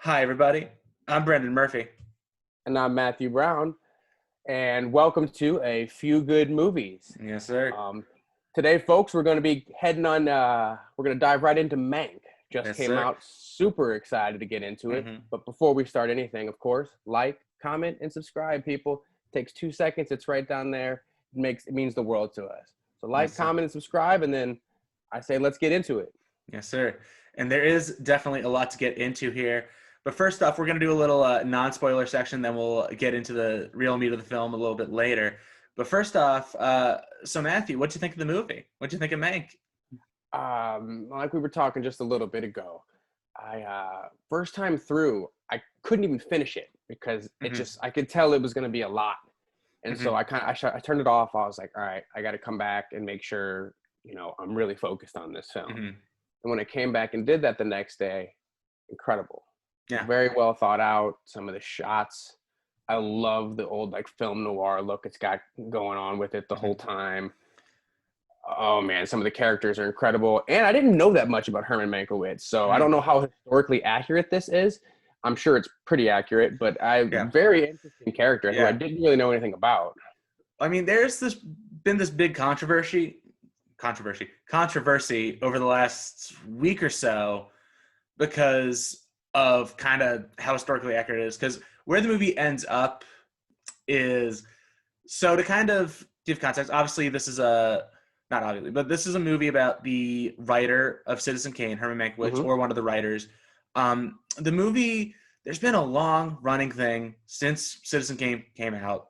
Hi, everybody. I'm Brendan Murphy. And I'm Matthew Brown, and welcome to A Few Good Movies. Yes, sir. Um, Today, folks, we're going to be we're going to dive right into Mank. Just Yes, came sir. out, super excited to get into it. hmm But before we start anything, of course, like, comment, and subscribe, people. It takes 2 seconds. It's right down there. It means the world to us. So Yes, like, sir. comment, and subscribe, and then I say let's get into it. Yes, sir. And there is definitely a lot to get into here. But first off, we're going to do a little non-spoiler section. Then we'll get into the real meat of the film a little bit later. But first off, so Matthew, what'd you think of the movie? What'd you think of Mank? Like we were talking just a little bit ago, I first time through, I couldn't even finish it because hmm I could tell it was going to be a lot, and so hmm I turned it off. I was like, all right, I got to come back and make sure I'm really focused on this film. hmm And when I came back and did that the next day, incredible, Yeah. very well thought out. Some of the shots, I love the old like film noir look it's got going on with it the whole hmm time. Oh man, some of the characters are incredible. And I didn't know that much about Herman Mankiewicz, so I hmm don't know how historically accurate this is. I'm sure it's pretty accurate, but Yeah. very interesting character who I Yeah. didn't really know anything about. I mean, there's been this big controversy over the last week or so because of kind of how historically accurate it is. Because where the movie ends up is, so to kind of give context, obviously this is not obviously, but this is a movie about the writer of Citizen Kane, Herman Mankiewicz, Mm-hmm. or one of the writers. The movie, there's been a long running thing since Citizen Kane came out.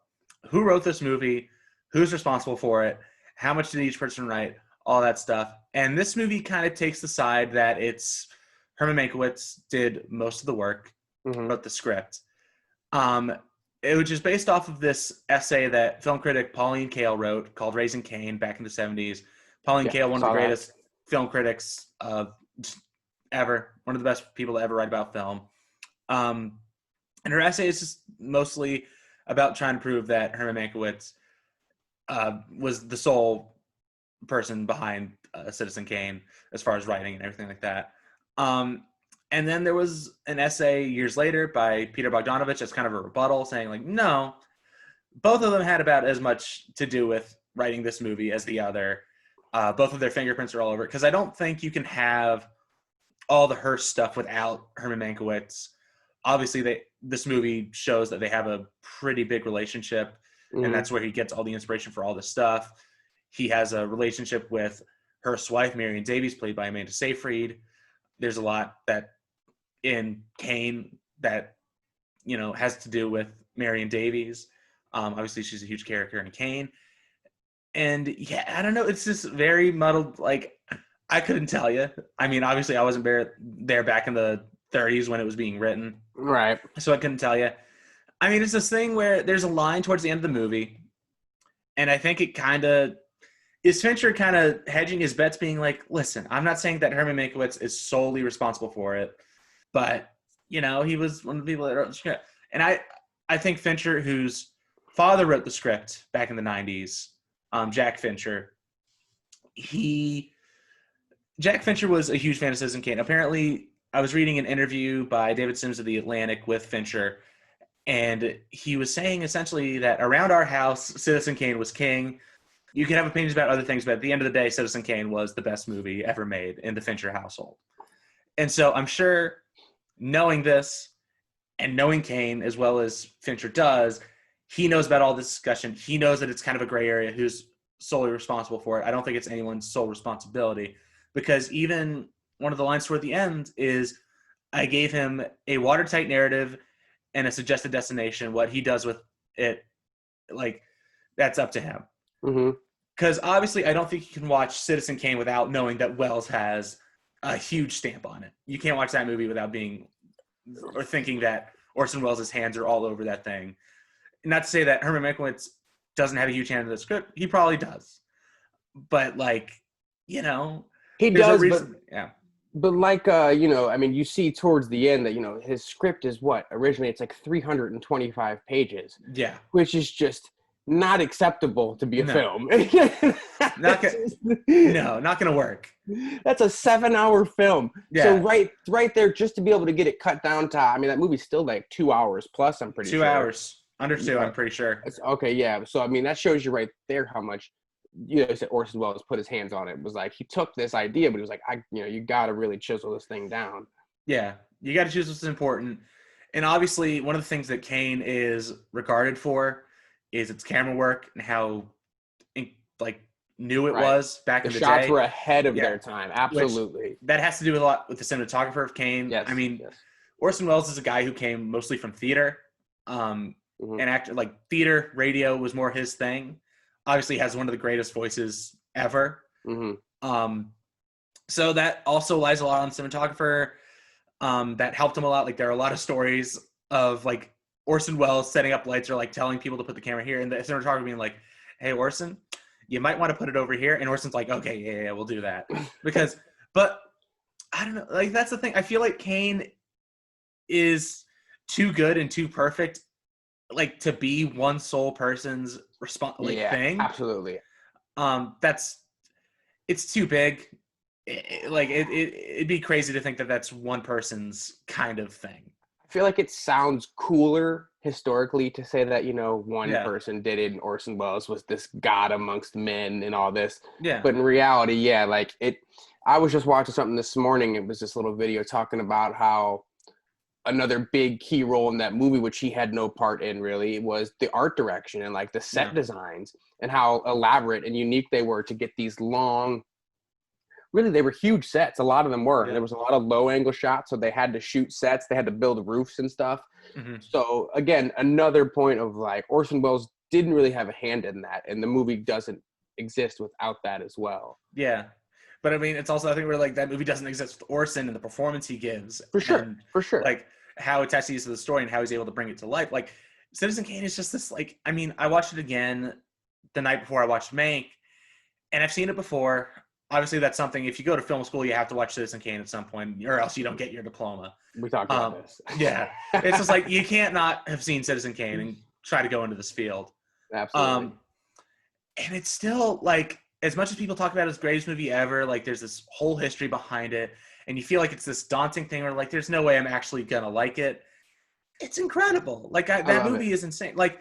Who wrote this movie? Who's responsible for it? How much did each person write? All that stuff. And this movie kind of takes the side that it's Herman Mankiewicz did most of the work, Mm-hmm. wrote the script. Um, it was just based off of this essay that film critic Pauline Kael wrote called Raising Kane back in the 70s. Pauline Yeah, Kael, one of the saw that. greatest film critics ever, one of the best people to ever write about film. Um, and her essay is just mostly about trying to prove that Herman Mankiewicz was the sole person behind Citizen Kane as far as writing and everything like that. Um, and then there was an essay years later by Peter Bogdanovich as kind of a rebuttal saying, like, no, both of them had about as much to do with writing this movie as the other. Both of their fingerprints are all over it. Because I don't think you can have all the Hearst stuff without Herman Mankiewicz. Obviously, this movie shows that they have a pretty big relationship, and Mm-hmm. that's where he gets all the inspiration for all this stuff. He has a relationship with Hearst's wife, Marion Davies, played by Amanda Seyfried. There's a lot that in Kane that has to do with Marion Davies. Obviously, she's a huge character in Kane, and yeah, I don't know. It's just very muddled. Like, I couldn't tell you. I mean, obviously, I wasn't there back in the 30s when it was being written, Right. so I couldn't tell you. I mean, it's this thing where there's a line towards the end of the movie, and I think it kind of is Fincher kind of hedging his bets, being like, "Listen, I'm not saying that Herman Mankiewicz is solely responsible for it, but he was one of the people that wrote the script." And I think Fincher, whose father wrote the script back in the 90s, Jack Fincher, he Jack Fincher was a huge fan of Citizen Kane. Apparently, I was reading an interview by David Sims of The Atlantic with Fincher, and he was saying essentially that around our house, Citizen Kane was king. You can have opinions about other things, but at the end of the day, Citizen Kane was the best movie ever made in the Fincher household. And so I'm sure, knowing this and knowing Kane as well as Fincher does, he knows about all this discussion. He knows that it's kind of a gray area who's solely responsible for it. I don't think it's anyone's sole responsibility, because even one of the lines toward the end is, I gave him a watertight narrative and a suggested destination. What he does with it, like, that's up to him. Mm-hmm. Because obviously, I don't think you can watch Citizen Kane without knowing that Wells has a huge stamp on it. You can't watch that movie without thinking that Orson Welles' hands are all over that thing. Not to say that Herman Mankiewicz doesn't have a huge hand in the script. He probably does. But, like, He there's a does, but reason. Yeah. but like I mean, you see towards the end that his script is what originally it's like 325 pages, Yeah. which is just not acceptable to be a No. film. Not gonna work. That's a 7-hour film. Yeah. So right there, just to be able to get it cut down to, I mean, that movie's still like 2 hours plus, I'm pretty sure. 2 hours. Under 2, Yeah. I'm pretty sure. Okay, yeah. So, I mean, that shows you right there how much, Orson Welles put his hands on it. It was like, he took this idea, but he was like, you got to really chisel this thing down. Yeah. You got to choose what's important. And obviously, one of the things that Kane is regarded for is its camera work and how, like, new it was back in the day. The shots were ahead of their time. Absolutely. That has to do a lot with the cinematographer of Kane. Yes. I mean, Orson Welles is a guy who came mostly from theater. And like theater, radio was more his thing. Obviously, he has one of the greatest voices ever. So that also lies a lot on cinematographer. That helped him a lot. Like, there are a lot of stories of like Orson Welles setting up lights or like telling people to put the camera here, and the cinematographer being like, "Hey, Orson, you might want to put it over here." And Orson's like, "Okay, yeah, we'll do that." But I don't know. Like, that's the thing. I feel like Kane is too good and too perfect, like, to be one sole person's thing. Absolutely. It's too big. It'd be crazy to think that that's one person's kind of thing. I feel like it sounds cooler historically to say that, one person did it and Orson Welles was this god amongst men and all this. Yeah. But in reality, I was just watching something this morning. It was this little video talking about how another big key role in that movie, which he had no part in really, was the art direction and like the set designs and how elaborate and unique they were to get these long, really, they were huge sets. A lot of them were. There was a lot of low angle shots, so they had to shoot sets. They had to build roofs and stuff. So again, another point of like Orson Welles didn't really have a hand in that, and the movie doesn't exist without that as well. Yeah. But I mean, it's also, I think, where like that movie doesn't exist with Orson and the performance he gives. For sure. Like how attached he is to the story and how he's able to bring it to life. Like Citizen Kane is just this, like, I mean, I watched it again the night before I watched Mank, and I've seen it before. Obviously, that's something, if you go to film school, you have to watch Citizen Kane at some point, or else you don't get your diploma. We talked about this. Yeah. It's just like, you can't not have seen Citizen Kane and try to go into this field. Absolutely. And it's still, like, as much as people talk about it as greatest movie ever, like, there's this whole history behind it, and you feel like it's this daunting thing where, like, there's no way I'm actually gonna like it. It's incredible. Like, that movie is insane. Like,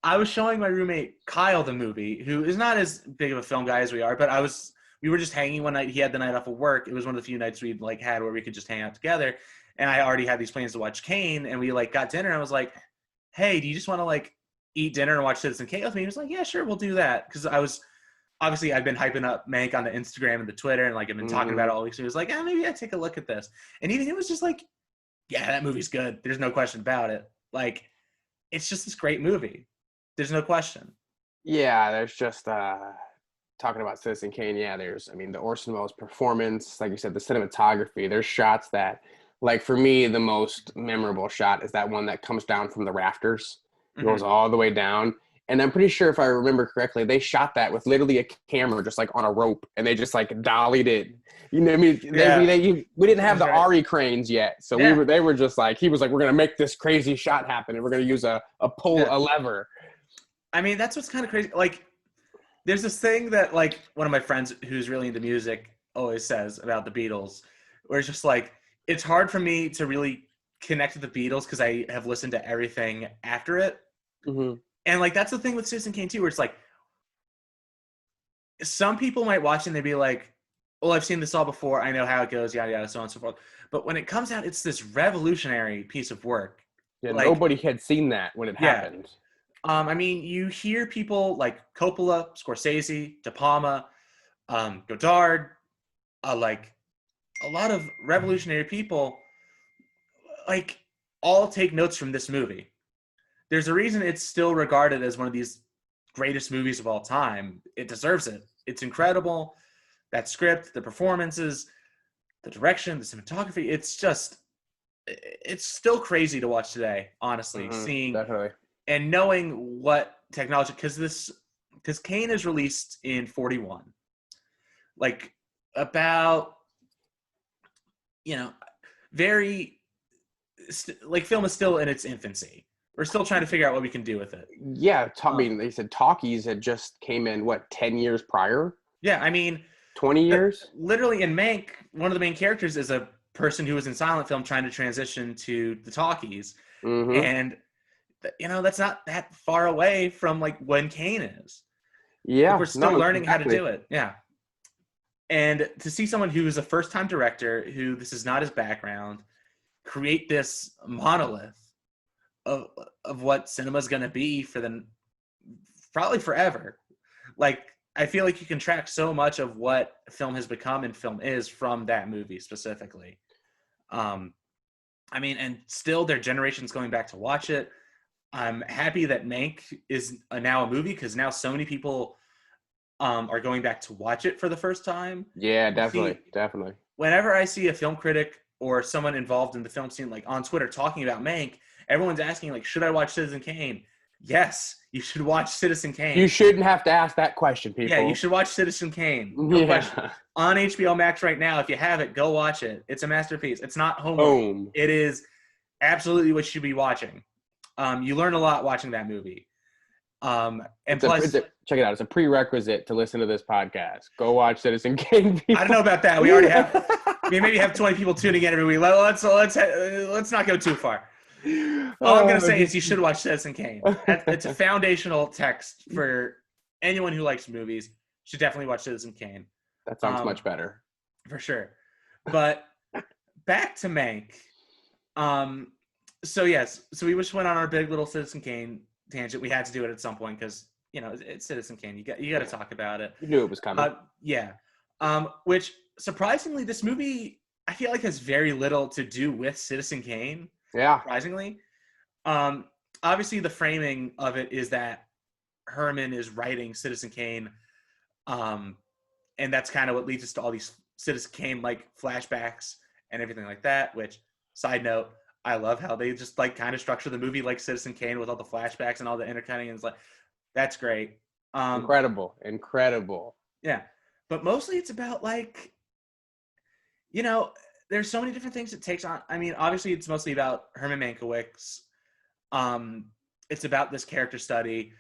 I was showing my roommate Kyle the movie, who is not as big of a film guy as we are, but we were just hanging one night. He had the night off of work. It was one of the few nights we'd like had where we could just hang out together. And I already had these plans to watch Kane, and we like got dinner. And I was like, "Hey, do you just want to like eat dinner and watch Citizen Kane with me?" He was like, "Yeah, sure, we'll do that." Because I've been hyping up Mank on the Instagram and the Twitter, and like I've been talking about it all week. So he was like, maybe I take a look at this. And even it was just like, yeah, that movie's good. There's no question about it. Like, it's just this great movie. There's no question. Yeah, there's just talking about Citizen Kane, the Orson Welles performance, like you said, the cinematography, there's shots that, like, for me, the most memorable shot is that one that comes down from the rafters, goes all the way down. And I'm pretty sure, if I remember correctly, they shot that with literally a camera just like on a rope, and they just like dollied it. You know what I mean? We didn't have the RE cranes yet. So they were just like, he was like, we're going to make this crazy shot happen, and we're going to use a lever. I mean, that's what's kind of crazy. Like, there's this thing that, like, one of my friends who's really into music always says about the Beatles, where it's just like, it's hard for me to really connect with the Beatles because I have listened to everything after it. And, like, that's the thing with Citizen Kane, too, where it's like, some people might watch it and they'd be like, well, I've seen this all before. I know how it goes, yada, yada, so on and so forth. But when it comes out, it's this revolutionary piece of work. Yeah, like, nobody had seen that when it happened. I mean, you hear people like Coppola, Scorsese, De Palma, Godard, like a lot of revolutionary people, like, all take notes from this movie. There's a reason it's still regarded as one of these greatest movies of all time. It deserves it. It's incredible. That script, the performances, the direction, the cinematography, it's still crazy to watch today, honestly, seeing definitely. And knowing what technology, because Kane is released in 41, like about, film is still in its infancy, We're still trying to figure out what we can do with it. Yeah, I mean, they said Talkies had just came in, what, 10 years prior? Yeah, I mean, 20 years? literally in Mank, one of the main characters is a person who was in silent film trying to transition to the talkies. Mm-hmm. And, that's not that far away from like when Kane is. Yeah. Like, we're still learning exactly. how to do it. Yeah. And to see someone who is a first-time director, who this is not his background, create this monolith of what cinema is going to be for probably forever. Like, I feel like you can track so much of what film has become and film is from that movie specifically. I mean, and still their generation's going back to watch it. I'm happy that Mank is now a movie, because now so many people are going back to watch it for the first time. Yeah, definitely. Whenever I see a film critic or someone involved in the film scene, like on Twitter, talking about Mank, everyone's asking, like, should I watch Citizen Kane? Yes, you should watch Citizen Kane. You shouldn't have to ask that question, people. Yeah, you should watch Citizen Kane. No question. On HBO Max right now. If you have it, go watch it. It's a masterpiece. It's not homework. It is absolutely what you should be watching. You learn a lot watching that movie. And plus, check it out. It's a prerequisite to listen to this podcast. Go watch Citizen Kane. People. I don't know about that. We already have. We maybe have 20 people tuning in every week. Let's not go too far. All I'm going to say is you should watch Citizen Kane. It's a foundational text for anyone who likes movies. Should definitely watch Citizen Kane. That sounds much better. For sure. But back to Mank. So we just went on our big little Citizen Kane tangent. We had to do it at some point because, it's Citizen Kane. You got to talk about it. You knew it was coming. Yeah. Which, surprisingly, this movie, I feel like, has very little to do with Citizen Kane. Yeah. Surprisingly. Obviously, the framing of it is that Herman is writing Citizen Kane, and that's kind of what leads us to all these Citizen Kane-like flashbacks and everything like that, which, side note, I love how they just, like, kind of structure the movie like Citizen Kane with all the flashbacks and all the intercutting, and it's like, that's great. Incredible. Yeah. But mostly it's about, like, there's so many different things it takes on. I mean, obviously it's mostly about Herman Mankiewicz. It's about this character study,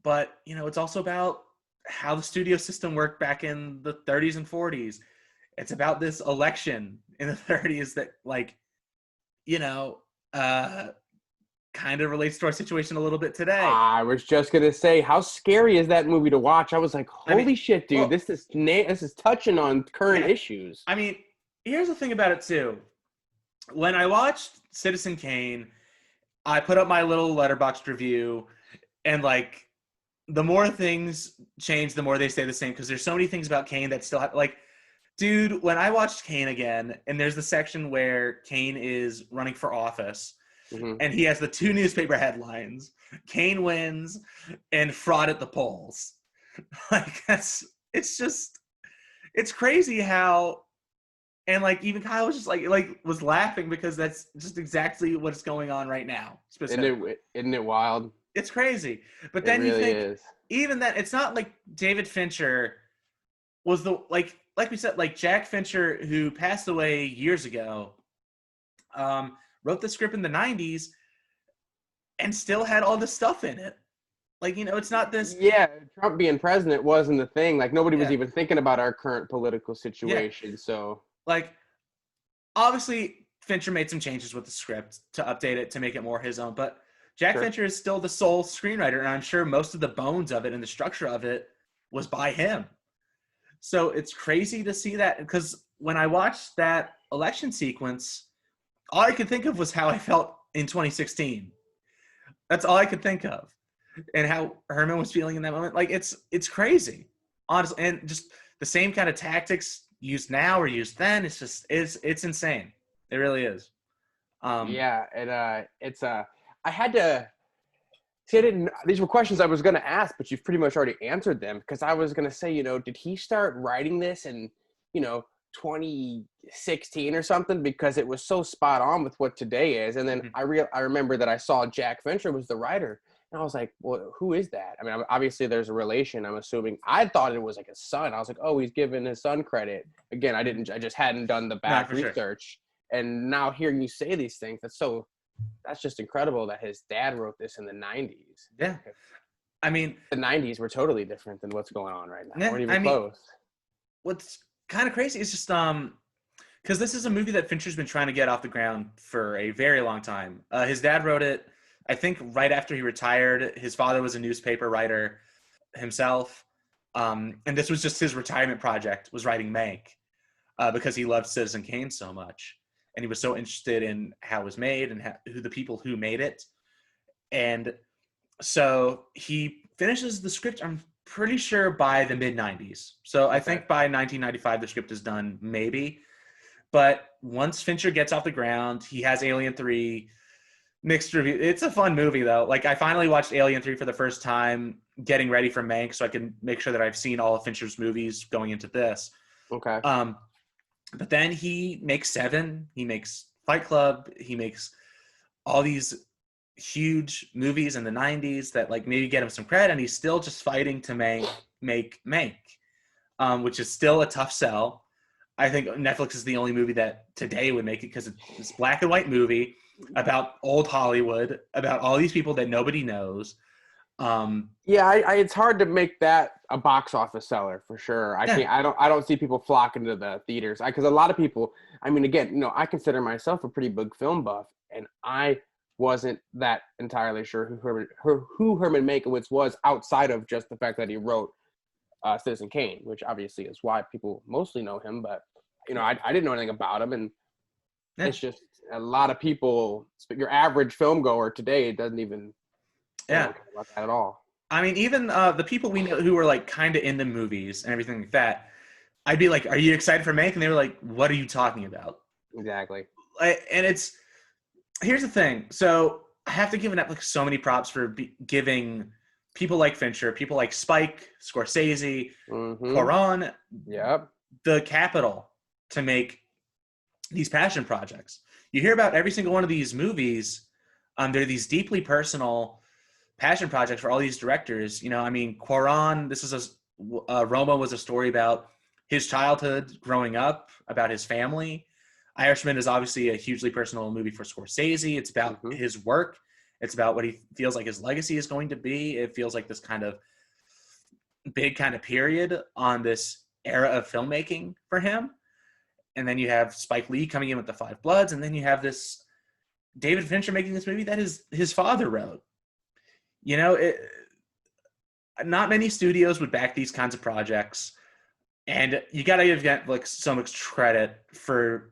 but, it's also about how the studio system worked back in the 30s and 40s. It's about this election in the 30s that, like, kind of relates to our situation a little bit today. I was just gonna say, how scary is that movie to watch? I was like, holy shit, dude, well, this is touching on current issues. I mean, here's the thing about it too. When I watched Citizen Kane, I put up my little Letterboxd review, and, like, the more things change, the more they stay the same, because there's so many things about Kane that still have, like, dude, when I watched Kane again, and there's the section where Kane is running for office, and he has the two newspaper headlines: Kane wins and fraud at the polls. Like, it's crazy how, and, like, even Kyle was just was laughing because that's just exactly what's going on right now. Isn't it wild? It's crazy. But then you think, even that, it's not like David Fincher was like we said, like, Jack Fincher, who passed away years ago, wrote the script in the 90s and still had all this stuff in it. Like, it's not this. Yeah, Trump being president wasn't the thing. Like, nobody was even thinking about our current political situation. So, like, obviously, Fincher made some changes with the script to update it to make it more his own. But Jack Fincher is still the sole screenwriter, and I'm sure most of the bones of it and the structure of it was by him. So it's crazy to see that, because when I watched that election sequence, all I could think of was how I felt in 2016. That's all I could think of, and how Herman was feeling in that moment. Like, it's crazy, honestly, and just the same kind of tactics used now or used then. It's just it's insane. It really is. I had to see. These were questions I was going to ask, but you've pretty much already answered them, because I was going to say, did he start writing this in 2016 or something, because it was so spot on with what today is. And then I remember that I saw Jack Fincher was the writer, and I was like, well, who is that? I mean, obviously there's a relation, I'm assuming. I thought it was like his son. I was like, oh, he's giving his son credit. Again, I just hadn't done the back research. Sure. And now hearing you say these things, that's so That's just incredible that his dad wrote this in the 90s. Yeah. I mean, The 90s were totally different than what's going on right now. yeah, Weren't I even mean, close. what's kind of crazy is just because this is a movie that Fincher's been trying to get off the ground for a very long time. His dad wrote it, I think, right after he retired. His father was a newspaper writer himself, and this was just his retirement project, was writing Mank, because he loved Citizen Kane so much, and he was so interested in how it was made and who the people who made it. And so he finishes the script, I'm pretty sure, by the mid-90s. So I think by 1995 the script is done, maybe. But once Fincher gets off the ground, he has Alien 3, mixed review. It's a fun movie, though. Like, I finally watched Alien 3 for the first time, getting ready for Mank, so I can make sure that I've seen all of Fincher's movies going into this. Okay. But then he makes Seven, he makes Fight Club, he makes all these huge movies in the 90s that like maybe get him some credit, and he's still just fighting to make Mank, which is still a tough sell. I think Netflix is the only movie that today would make it, because it's a black and white movie about old Hollywood, about all these people that nobody knows. It's hard to make that a box office seller for sure. I don't see people flocking to the theaters, because a lot of people, I mean, again, I consider myself a pretty big film buff, and I wasn't that entirely sure who Herman Mankiewicz was, outside of just the fact that he wrote Citizen Kane, which obviously is why people mostly know him. But I didn't know anything about him, and it's just a lot of people. Your average film goer today doesn't even care about that at all. I mean, even the people we know who were like kind of into movies and everything like that, I'd be like, "Are you excited for Mank?" And they were like, "What are you talking about?" Exactly. And here's the thing. So I have to give Netflix so many props for giving people like Fincher, people like Spike, Scorsese, Cuarón, the capital to make these passion projects. You hear about every single one of these movies. They're these deeply personal passion projects for all these directors. I mean, Cuarón, this is Roma was a story about his childhood growing up, about his family. Irishman is obviously a hugely personal movie for Scorsese. It's about his work. It's about what he feels like his legacy is going to be. It feels like this kind of big kind of period on this era of filmmaking for him. And then you have Spike Lee coming in with The Five Bloods. And then you have this David Fincher making this movie that his father wrote. Not many studios would back these kinds of projects. And you got to give Netflix so much credit for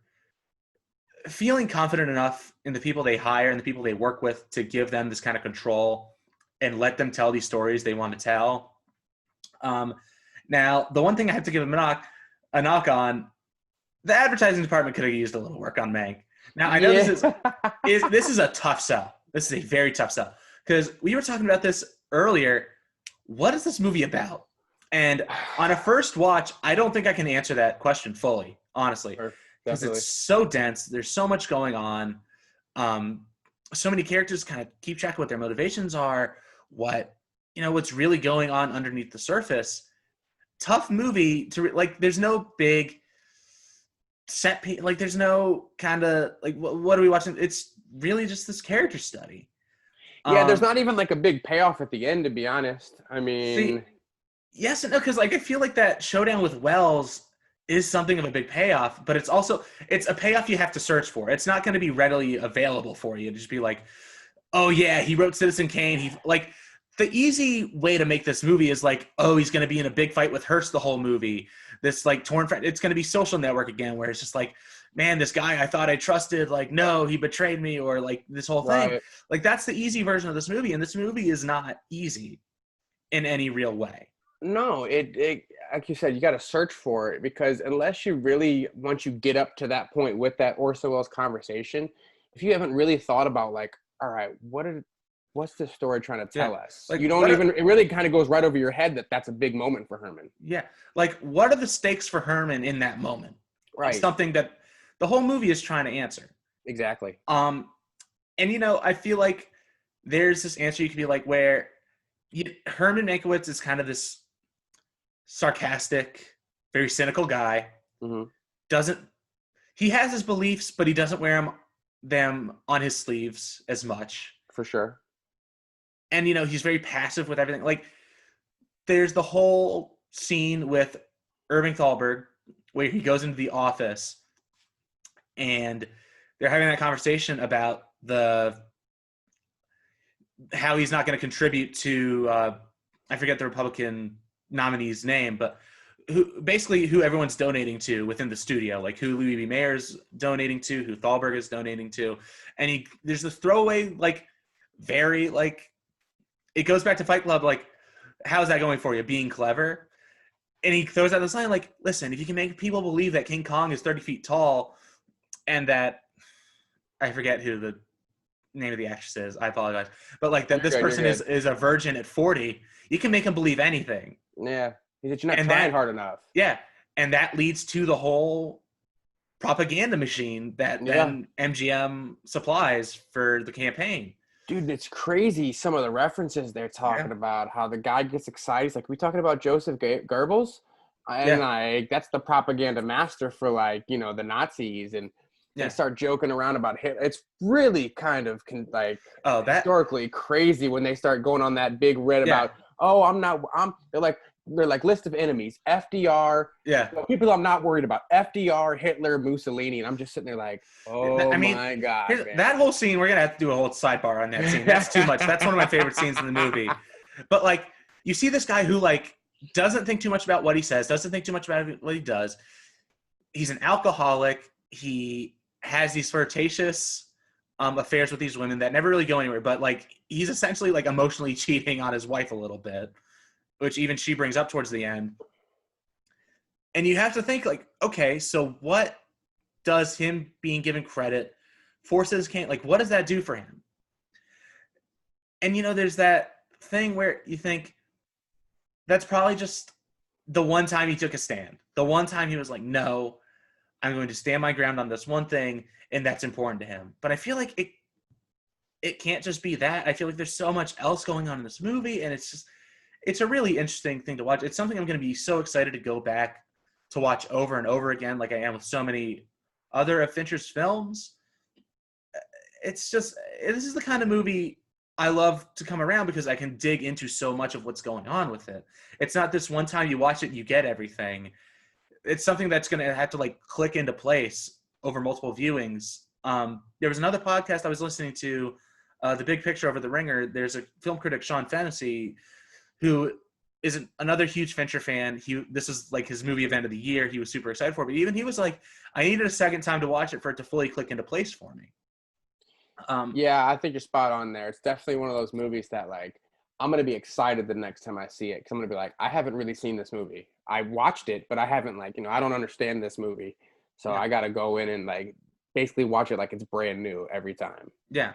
feeling confident enough in the people they hire and the people they work with to give them this kind of control and let them tell these stories they want to tell. Now, the one thing I have to give them a knock on, the advertising department could have used a little work on Mank. Now, I know this is a tough sell. This is a very tough sell, because we were talking about this earlier. What is this movie about? And on a first watch, I don't think I can answer that question fully, honestly. Sure. Because it's so dense. There's so much going on. So many characters kind of keep track of what their motivations are, what's really going on underneath the surface. Tough movie to there's no big set piece. Like, there's no kind of what are we watching? It's really just this character study. There's not even like a big payoff at the end, to be honest. I mean, yes and no, because I feel like that showdown with Wells is something of a big payoff, but it's a payoff you have to search for. It's not going to be readily available for you to just be like, oh yeah, he wrote Citizen Kane. The easy way to make this movie is like, oh, he's going to be in a big fight with Hearst the whole movie. This torn fight. It's going to be Social Network again, where it's just like, man, this guy I thought I trusted, no, he betrayed me, or this whole thing. Right. That's the easy version of this movie, and this movie is not easy in any real way. No, it like you said, you got to search for it, because unless you really, once you get up to that point with that Orson Welles conversation, if you haven't really thought about all right, what's this story trying to tell us? You don't even, it really kind of goes right over your head that's a big moment for Herman. Yeah. What are the stakes for Herman in that moment? Right. It's something that the whole movie is trying to answer. Exactly. And I feel like there's this answer you could be where Herman Mankiewicz is kind of this sarcastic, very cynical guy. Mm-hmm. He has his beliefs, but he doesn't wear them them on his sleeves as much. For sure. And, he's very passive with everything. Like, there's the whole scene with Irving Thalberg where he goes into the office and they're having that conversation about how he's not going to contribute to, I forget the Republican nominee's name, but who everyone's donating to within the studio, like who Louis B. Mayer's donating to, who Thalberg is donating to. And there's this throwaway, like, very, like, it goes back to Fight Club, like, how's that going for you, being clever? And he throws out this line, like, listen, if you can make people believe that King Kong is 30 feet tall and that, I forget who the name of the actress is, I apologize, but, like, that this person is a virgin at 40, you can make them believe anything. Yeah. You're not trying hard enough. Yeah. And that leads to the whole propaganda machine that then MGM supplies for the campaign. Dude, it's crazy some of the references they're talking about, how the guy gets excited. He's like, we talking about Joseph Goebbels? And like, that's the propaganda master for, like, the Nazis. And they start joking around about Hitler. It's really kind of historically crazy when they start going on that big rant about, they're like list of enemies, FDR, people I'm not worried about, FDR, Hitler, Mussolini, and I'm just sitting there like, my God. That whole scene, we're going to have to do a whole sidebar on that scene. That's too much. That's one of my favorite scenes in the movie. But, like, you see this guy who, like, doesn't think too much about what he says, doesn't think too much about what he does. He's an alcoholic. He has these flirtatious affairs with these women that never really go anywhere. But, like, he's essentially, like, emotionally cheating on his wife a little bit, which even she brings up towards the end. And you have to think, like, okay, so what does him being given credit forces Kane, like, what does that do for him? And, there's that thing where you think that's probably just the one time he took a stand. The one time he was like, no, I'm going to stand my ground on this one thing, and that's important to him. But I feel like it can't just be that. I feel like there's so much else going on in this movie, and it's a really interesting thing to watch. It's something I'm going to be so excited to go back to watch over and over again, like I am with so many other of Fincher's films. It's just, this is the kind of movie I love to come around because I can dig into so much of what's going on with it. It's not this one time you watch it, you get everything. It's something that's going to have to, like, click into place over multiple viewings. There was another podcast I was listening to, The Big Picture Over the Ringer. There's a film critic, Sean Fennessy, who is another huge Fincher fan. This is, like, his movie event of the year. He was super excited for it. But even he was like, I needed a second time to watch it for it to fully click into place for me. I think you're spot on there. It's definitely one of those movies that, like, I'm going to be excited the next time I see it. Because I'm going to be like, I haven't really seen this movie. I watched it, but I haven't, like, I don't understand this movie. So I got to go in and, like, basically watch it like it's brand new every time. Yeah.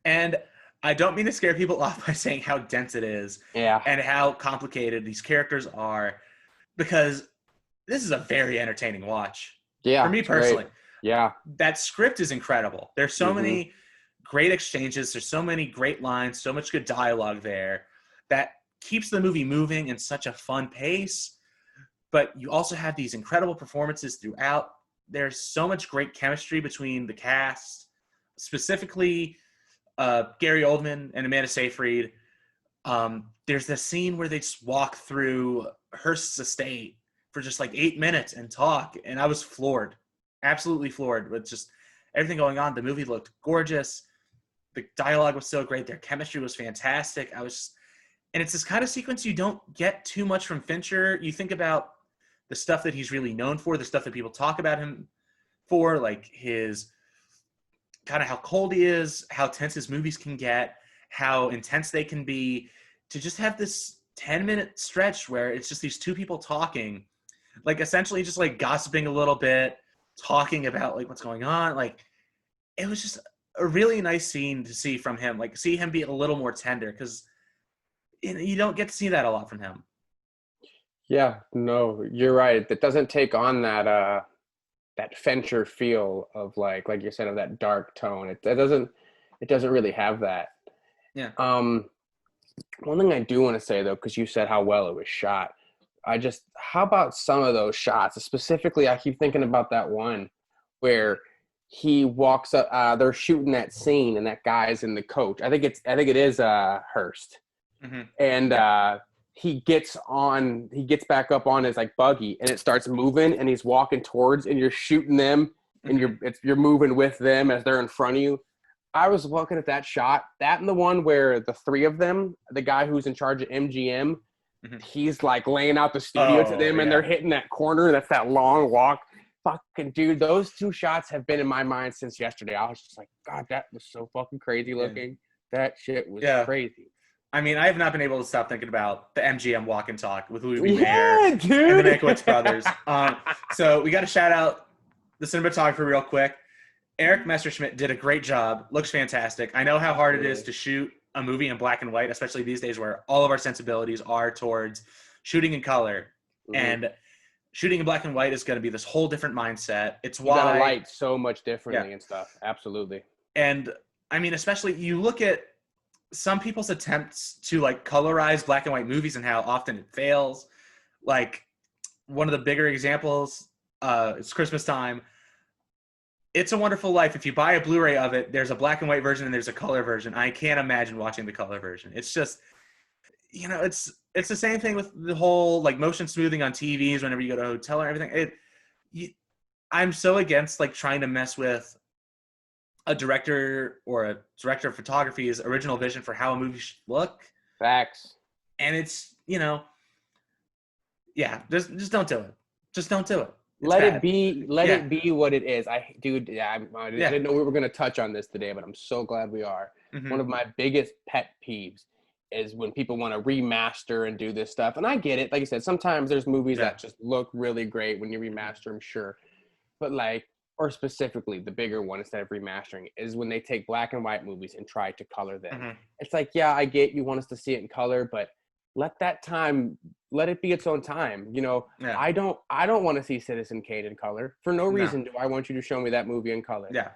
And I don't mean to scare people off by saying how dense it is and how complicated these characters are, because this is a very entertaining watch. Yeah. For me personally. Great. Yeah. That script is incredible. There's so many great exchanges. There's so many great lines, so much good dialogue there that keeps the movie moving in such a fun pace. But you also have these incredible performances throughout. There's so much great chemistry between the cast, specifically Gary Oldman and Amanda Seyfried. There's this scene where they just walk through Hearst's estate for just like 8 minutes and talk, and I was floored, absolutely floored with just everything going on. The movie looked gorgeous. The dialogue was so great. Their chemistry was fantastic. And it's this kind of sequence you don't get too much from Fincher. You think about the stuff that he's really known for, the stuff that people talk about him for, like his kind of how cold he is, how tense his movies can get, how intense they can be, to just have this 10-minute stretch where it's just these two people talking, like essentially just like gossiping a little bit, talking about like what's going on. Like, it was just a really nice scene to see from him, like see him be a little more tender, because you don't get to see that a lot from him. Yeah, no, you're right. It doesn't take on that Fincher feel of like you said, of that dark tone. It doesn't really have that. Yeah. One thing I do want to say though, because you said how well it was shot, how about some of those shots? Specifically, I keep thinking about that one where he walks up. They're shooting that scene, and that guy's in the coach. I think it is Hurst, and he gets back up on his like buggy, and it starts moving, and he's walking towards, and you're shooting them, and you're moving with them as they're in front of you. I was looking at that shot, that and the one where the three of them, the guy who's in charge of MGM, he's like laying out the studio to them, and they're hitting that corner. That's that long walk. Fucking dude, those two shots have been in my mind since yesterday. I was just like, God, that was so fucking crazy looking. That shit was crazy. I mean, I have not been able to stop thinking about the MGM walk and talk with Louis Mayer and the Mankiewicz brothers. So we got to shout out the cinematographer real quick. Eric Messerschmidt did a great job. Looks fantastic. I know how hard it is to shoot a movie in black and white, especially these days where all of our sensibilities are towards shooting in color. And shooting in black and white is going to be this whole different mindset. It's why you gotta light so much differently and stuff. Absolutely. And I mean, especially you look at some people's attempts to like colorize black and white movies and how often it fails. Like one of the bigger examples, it's Christmas time. It's a Wonderful Life. If you buy a Blu-ray of it, there's a black and white version and there's a color version. I can't imagine watching the color version. It's just, it's the same thing with the whole like motion smoothing on TVs whenever you go to a hotel or everything. I'm so against like trying to mess with a director or a director of photography's original vision for how a movie should look. Facts. And it's, just don't do it. Just don't do it. Let it be what it is. I didn't know we were going to touch on this today, but I'm so glad we are. One of my biggest pet peeves is when people want to remaster and do this stuff. And I get it. Like you said, sometimes there's movies that just look really great when you remaster them, sure. But like, or specifically the bigger one instead of remastering is when they take black and white movies and try to color them. It's like, yeah, I get you want us to see it in color, but let it be its own time. I don't want to see Citizen Kane in color. For no reason do I want you to show me that movie in color. Yeah.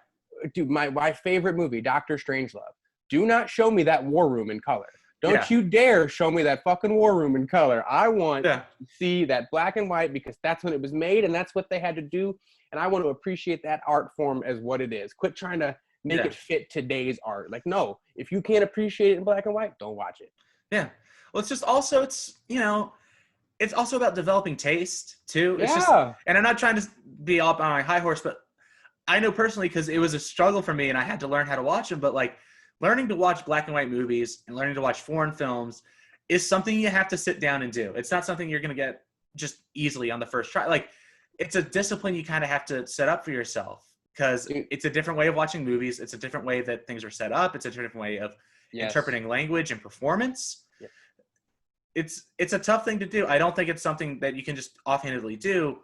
Dude, my favorite movie, Dr. Strangelove. Do not show me that war room in color. Don't you dare show me that fucking war room in color. I want to see that black and white because that's when it was made and that's what they had to do. And I want to appreciate that art form as what it is. Quit trying to make it fit today's art. Like, no, if you can't appreciate it in black and white, don't watch it. Yeah. Well, it's just also, it's also about developing taste too. It's just, and I'm not trying to be all on my high horse, but I know personally, because it was a struggle for me and I had to learn how to watch them, but like, learning to watch black and white movies and learning to watch foreign films is something you have to sit down and do. It's not something you're going to get just easily on the first try. Like, it's a discipline you kind of have to set up for yourself because it's a different way of watching movies. It's a different way that things are set up. It's a different way of interpreting language and performance. Yeah. It's a tough thing to do. I don't think it's something that you can just offhandedly do.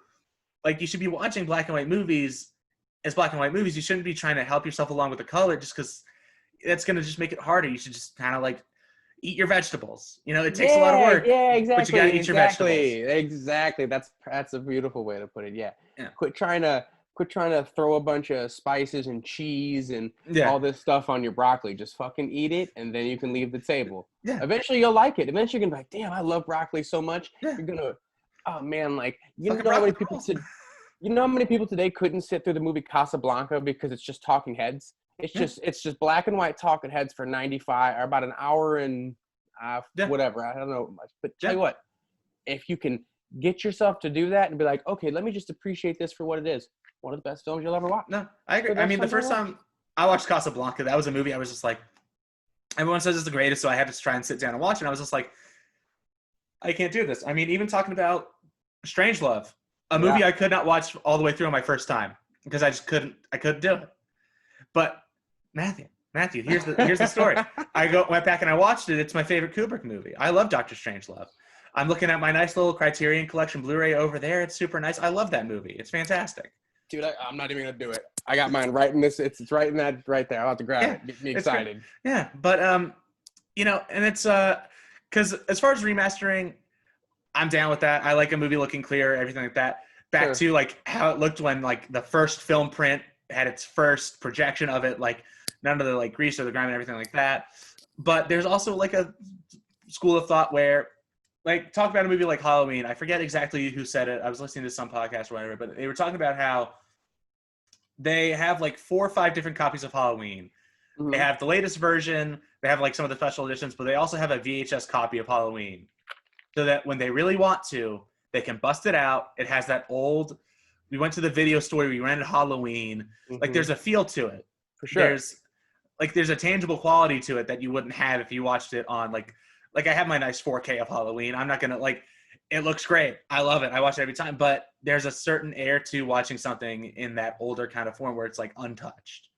Like, you should be watching black and white movies as black and white movies. You shouldn't be trying to help yourself along with the color just because that's going to just make it harder. You should just kind of like eat your vegetables. It takes a lot of work. Yeah, exactly. But you got to eat your vegetables. Exactly. That's a beautiful way to put it. Yeah. Quit trying to throw a bunch of spices and cheese and all this stuff on your broccoli. Just fucking eat it, and then you can leave the table. Yeah. Eventually, you'll like it. Eventually, you're gonna be like, "Damn, I love broccoli so much." Yeah. You're gonna, oh man, like you know how many people today couldn't sit through the movie Casablanca because it's just talking heads. It's just black and white talking heads for 95 or about an hour and whatever. I don't know much, but tell you what, if you can get yourself to do that and be like, okay, let me just appreciate this for what it is. One of the best films you'll ever watch. No, I agree. I mean, the first time I watched Casablanca, that was a movie I was just like, everyone says it's the greatest, so I had to try and sit down and watch it. And I was just like, I can't do this. I mean, even talking about Strangelove, a movie I could not watch all the way through on my first time because I couldn't do it. But Matthew, here's the story. I went back and I watched it. It's my favorite Kubrick movie. I love Dr. Strangelove. I'm looking at my nice little Criterion Collection Blu-ray over there. It's super nice. I love that movie. It's fantastic. Dude, I'm not even gonna do it. I got mine right in this. It's right in that right there. I'll have to grab it. Get me excited. Yeah, but and it's because as far as remastering, I'm down with that. I like a movie looking clear, everything like that. Back to like how it looked when like the first film print had its first projection of it, like none of the like grease or the grime and everything like that. But there's also like a school of thought where, like, talk about a movie like Halloween. I forget exactly who said it. I was listening to some podcast or whatever, but they were talking about how they have like 4 or 5 different copies of Halloween. They have the latest version. They have like some of the special editions, but they also have a VHS copy of Halloween, so that when they really want to, they can bust it out. It has that old. We went to the video store. We rented Halloween. Like there's a feel to it. For sure. There's a tangible quality to it that you wouldn't have if you watched it on like I have my nice 4K of Halloween. I'm not gonna like. It looks great. I love it. I watch it every time. But there's a certain air to watching something in that older kind of form where it's like untouched.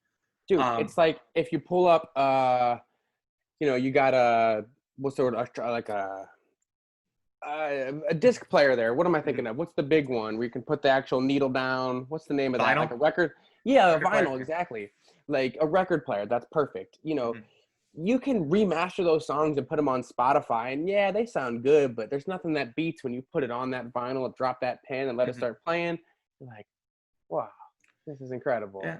Dude, it's like if you pull up, you got a what's the word? Like a disc player there. What am I thinking of? What's the big one where you can put the actual needle down? What's the name of that? Vinyl? Like a record? Yeah, a vinyl, player. exactly. Like a record player. That's perfect. You can remaster those songs and put them on Spotify, and yeah, they sound good, but there's nothing that beats when you put it on that vinyl and drop that pen and let it start playing. You're like, wow, this is incredible. Yeah.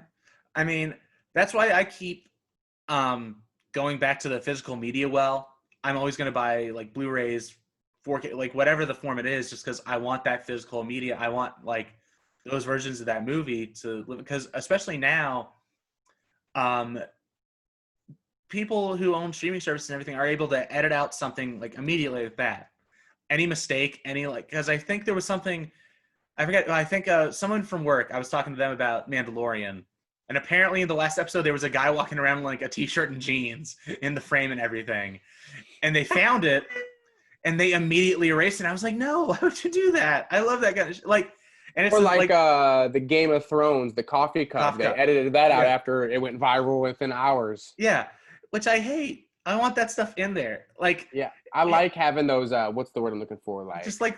I mean, that's why I keep going back to the physical media well. I'm always going to buy like Blu-rays, 4K, like whatever the form it is, just because I want that physical media. I want like those versions of that movie to live, because especially now, people who own streaming services and everything are able to edit out something like immediately like that. Any mistake, because I think there was something, I forget, I think someone from work, I was talking to them about Mandalorian. And apparently in the last episode, there was a guy walking around like a t-shirt and jeans in the frame and everything. And they found it and they immediately erased it. I was like, no, why would you do that? I love that kind of like, and it's or like the Game of Thrones, the coffee cup. They edited that out after it went viral within hours. Yeah, which I hate. I want that stuff in there. Like, yeah, I like having those. What's the word I'm looking for? Like, just like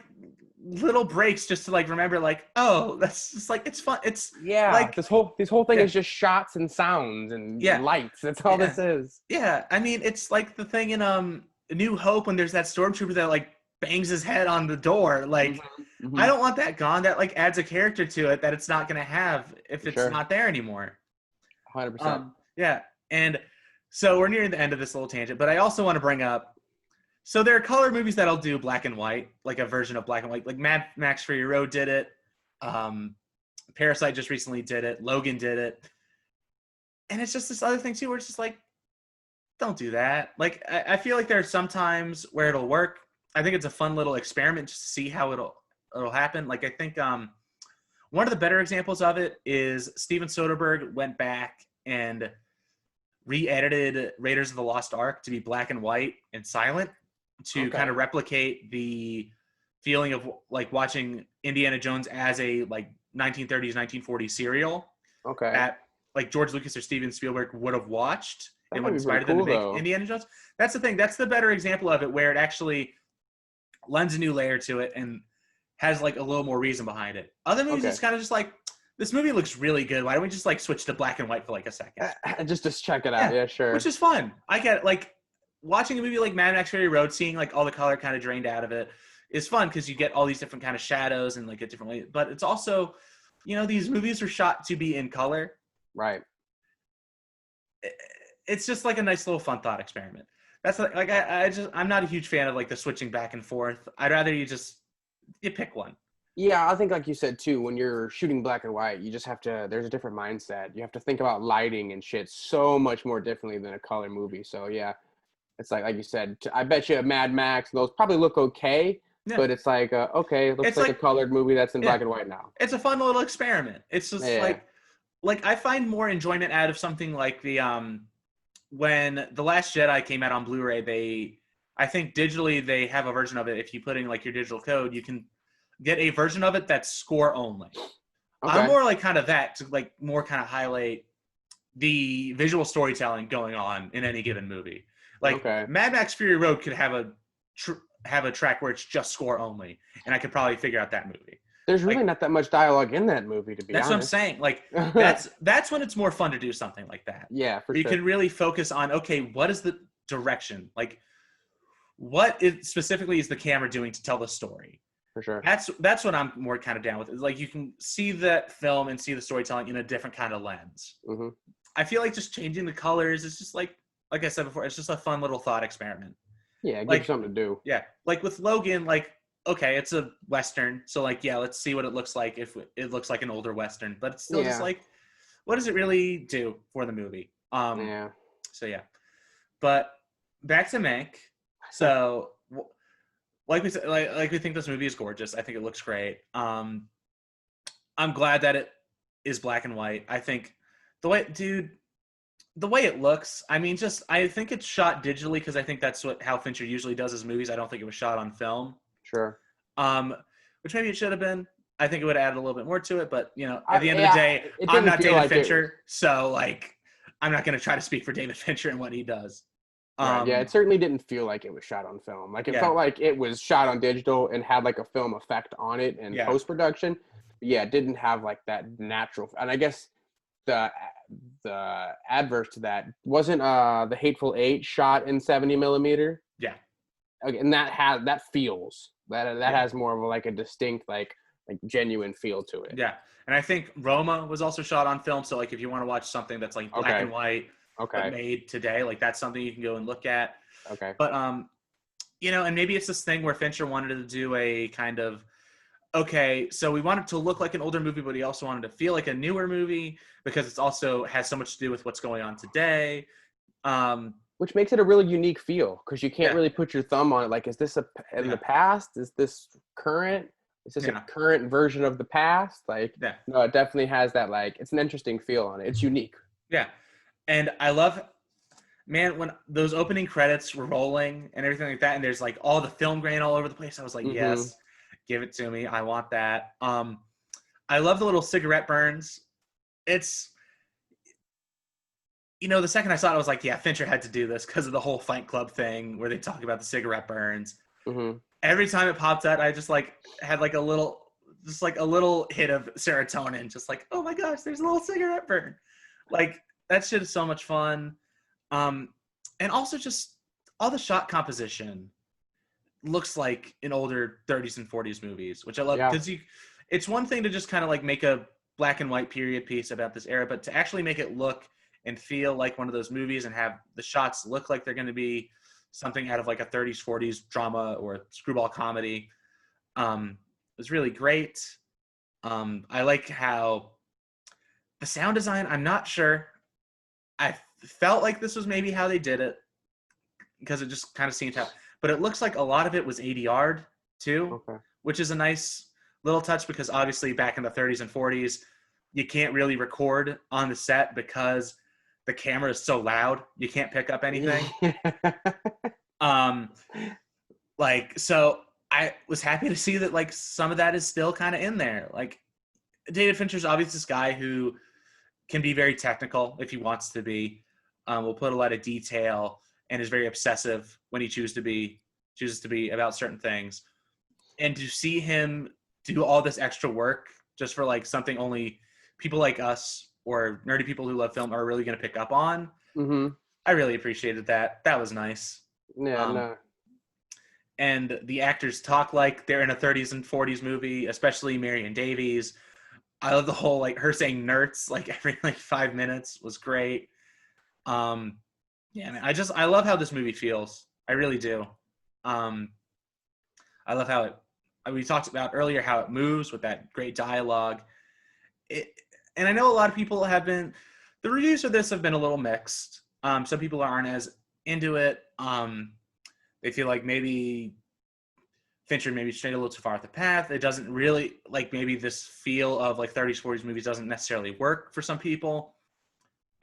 little breaks, just to like remember, like, oh, that's just like it's fun. It's like this whole thing is just shots and sounds and lights. That's all this is. Yeah, I mean, it's like the thing in New Hope when there's that stormtrooper that like bangs his head on the door. Like, I don't want that gone. That like adds a character to it that it's not gonna have if it's not there anymore. 100%. Yeah, and so we're nearing the end of this little tangent, but I also want to bring up. So there are color movies that'll do black and white, like a version of black and white. Like Mad Max Fury Road did it. Parasite just recently did it. Logan did it. And it's just this other thing too, where it's just like, don't do that. Like I feel like there are some times where it'll work. I think it's a fun little experiment just to see how it'll happen. Like I think one of the better examples of it is Steven Soderbergh went back and re-edited Raiders of the Lost Ark to be black and white and silent to kind of replicate the feeling of like watching Indiana Jones as a like 1930s, 1940s serial that like George Lucas or Steven Spielberg would have watched and what inspired them to make Indiana Jones. That's the thing. That's the better example of it, where it actually lends a new layer to it and has like a little more reason behind it. Other movies, it's kind of just like, this movie looks really good. Why don't we just like switch to black and white for like a second? Just to check it out. Yeah, sure. Which is fun. I get it. Like watching a movie like Mad Max Fury Road, seeing like all the color kind of drained out of it is fun because you get all these different kind of shadows and like a different way. But it's also, these movies are shot to be in color. Right. It's just like a nice little fun thought experiment. That's like I'm not a huge fan of like the switching back and forth. I'd rather you pick one. Yeah, I think like you said too, when you're shooting black and white, you just have to, there's a different mindset. You have to think about lighting and shit so much more differently than a color movie. So yeah, it's like you said, I bet you Mad Max, those probably look okay, but it's like, it looks like a colored movie that's in black and white now. It's a fun little experiment. It's just like I find more enjoyment out of something like when The Last Jedi came out on Blu-ray, I think digitally they have a version of it. If you put in like your digital code, you can get a version of it that's score only. I'm more like kind of that to like more kind of highlight the visual storytelling going on in any given movie. Like Mad Max Fury Road could have a track where it's just score only, and I could probably figure out that movie. There's really not that much dialogue in that movie, to be honest. That's what I'm saying. Like that's when it's more fun to do something like that. Yeah, for sure. You can really focus on what is the direction? Like what specifically is the camera doing to tell the story? For sure. That's what I'm more kind of down with. Is like you can see that film and see the storytelling in a different kind of lens. Mm-hmm. I feel like just changing the colors is just like I said before, it's just a fun little thought experiment. Yeah, it gives you something to do. Yeah, like with Logan, like it's a Western, so like let's see what it looks like if it looks like an older Western, but it's still just like what does it really do for the movie? Yeah. So yeah, but back to Mank. So like we said, like we think this movie is gorgeous. I think it looks great. I'm glad that it is black and white. I think the way it looks, I mean, just I think it's shot digitally because I think that's how Fincher usually does his movies. I don't think it was shot on film. Sure. Which maybe it should have been. I think it would have added a little bit more to it, but at the end Yeah, of the day, it I'm didn't not feel David like Fincher, so like I'm not going to try to speak for David Fincher and what he does. Right. Yeah, it certainly didn't feel like it was shot on film. Like it Yeah. felt like it was shot on digital and had like a film effect on it and Yeah. post-production. But yeah, it didn't have like that natural. And I guess the adverse to that wasn't the Hateful Eight shot in 70 millimeter. Yeah. Okay, and that feels that Yeah. has more of a distinct like genuine feel to it. Yeah. And I think Roma was also shot on film. So like if you want to watch something that's like black and white, but made today, like that's something you can go and look at. Okay. But and maybe it's this thing where Fincher wanted to do a kind of, okay, so we want it to look like an older movie, but he also wanted to feel like a newer movie because it's also has so much to do with what's going on today. Which makes it a really unique feel because you can't really put your thumb on it. Like, is this in the past? Is this current? Is this a current version of the past? Like, no, it definitely has that, it's an interesting feel on it. It's unique. Yeah. And I love, man, when those opening credits were rolling and everything like that, and there's like all the film grain all over the place, I was like, yes, give it to me. I want that. I love the little cigarette burns. It's, the second I saw it, I was like, yeah, Fincher had to do this because of the whole Fight Club thing where they talk about the cigarette burns. Mm-hmm. Every time it popped out, I just had a little hit of serotonin. Just like, oh my gosh, there's a little cigarette burn. Like, that shit is so much fun. And also just all the shot composition looks like in older 30s and 40s movies, which I love because it's one thing to just kind of make a black and white period piece about this era, but to actually make it look and feel like one of those movies and have the shots look like they're going to be something out of like a 30s, 40s drama or a screwball comedy was really great. I like how the sound design, I'm not sure. I felt like this was maybe how they did it because it just kind of seemed to, but it looks like a lot of it was ADR'd too, which is a nice little touch because obviously back in the 30s and 40s, you can't really record on the set because the camera is so loud, you can't pick up anything. So I was happy to see that some of that is still kind of in there. Like David Fincher's obviously this guy who can be very technical if he wants to be. Will put a lot of detail and is very obsessive when he chooses to be about certain things. And to see him do all this extra work just for something only people like us or nerdy people who love film are really going to pick up on. Mm-hmm. I really appreciated that. That was nice. Yeah, no. And the actors talk like they're in a 30s and 40s movie, especially Marion Davies. I love the whole her saying nerds every 5 minutes was great. Man, I love how this movie feels. I really do. I love how we talked about earlier how it moves with that great dialogue. And I know a lot of people the reviews for this have been a little mixed. Some people aren't as into it. They feel like maybe Fincher maybe strayed a little too far off the path. It doesn't really maybe this feel of 30s, 40s movies doesn't necessarily work for some people.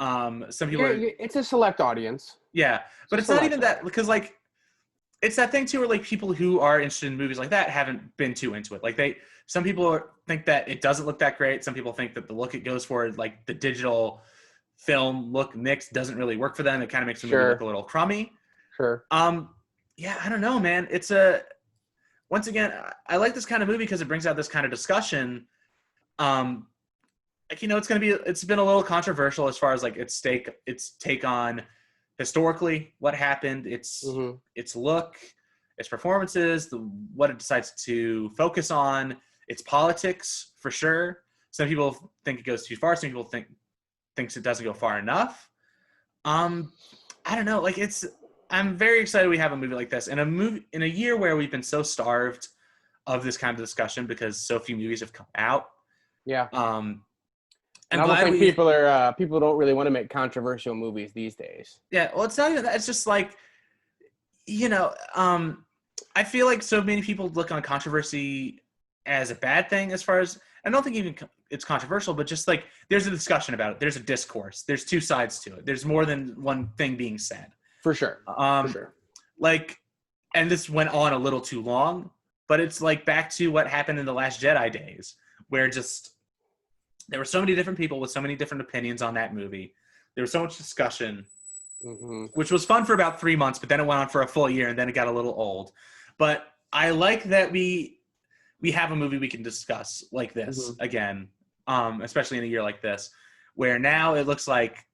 Some people it's a select audience. Yeah, but it's not even that because it's that thing too where people who are interested in movies like that haven't been too into it. Some people think that it doesn't look that great. Some people think that the look it goes for, the digital film look mix doesn't really work for them. It kind of makes the movie look a little crummy. Sure. Yeah, I don't know, man. Once again, I like this kind of movie because it brings out this kind of discussion. It's been a little controversial as far as its take on historically what happened, its look, its performances, what it decides to focus on, its politics for sure. Some people think it goes too far. Some people thinks it doesn't go far enough. I don't know. I'm very excited we have a movie like this in a year where we've been so starved of this kind of discussion because so few movies have come out. Yeah. I don't think people don't really want to make controversial movies these days. Yeah, well, it's not even that. It's just like, I feel like so many people look on controversy as a bad thing. As far as I don't think even it's controversial, but just like there's a discussion about it. There's a discourse. There's two sides to it. There's more than one thing being said. For sure. For sure. Like, and this went on a little too long, but it's like back to what happened in the Last Jedi days, where just there were so many different people with so many different opinions on that movie. There was so much discussion, which was fun for about 3 months, but then it went on for a full year, and then it got a little old. But I like that we have a movie we can discuss like this again, especially in a year like this, where now it looks like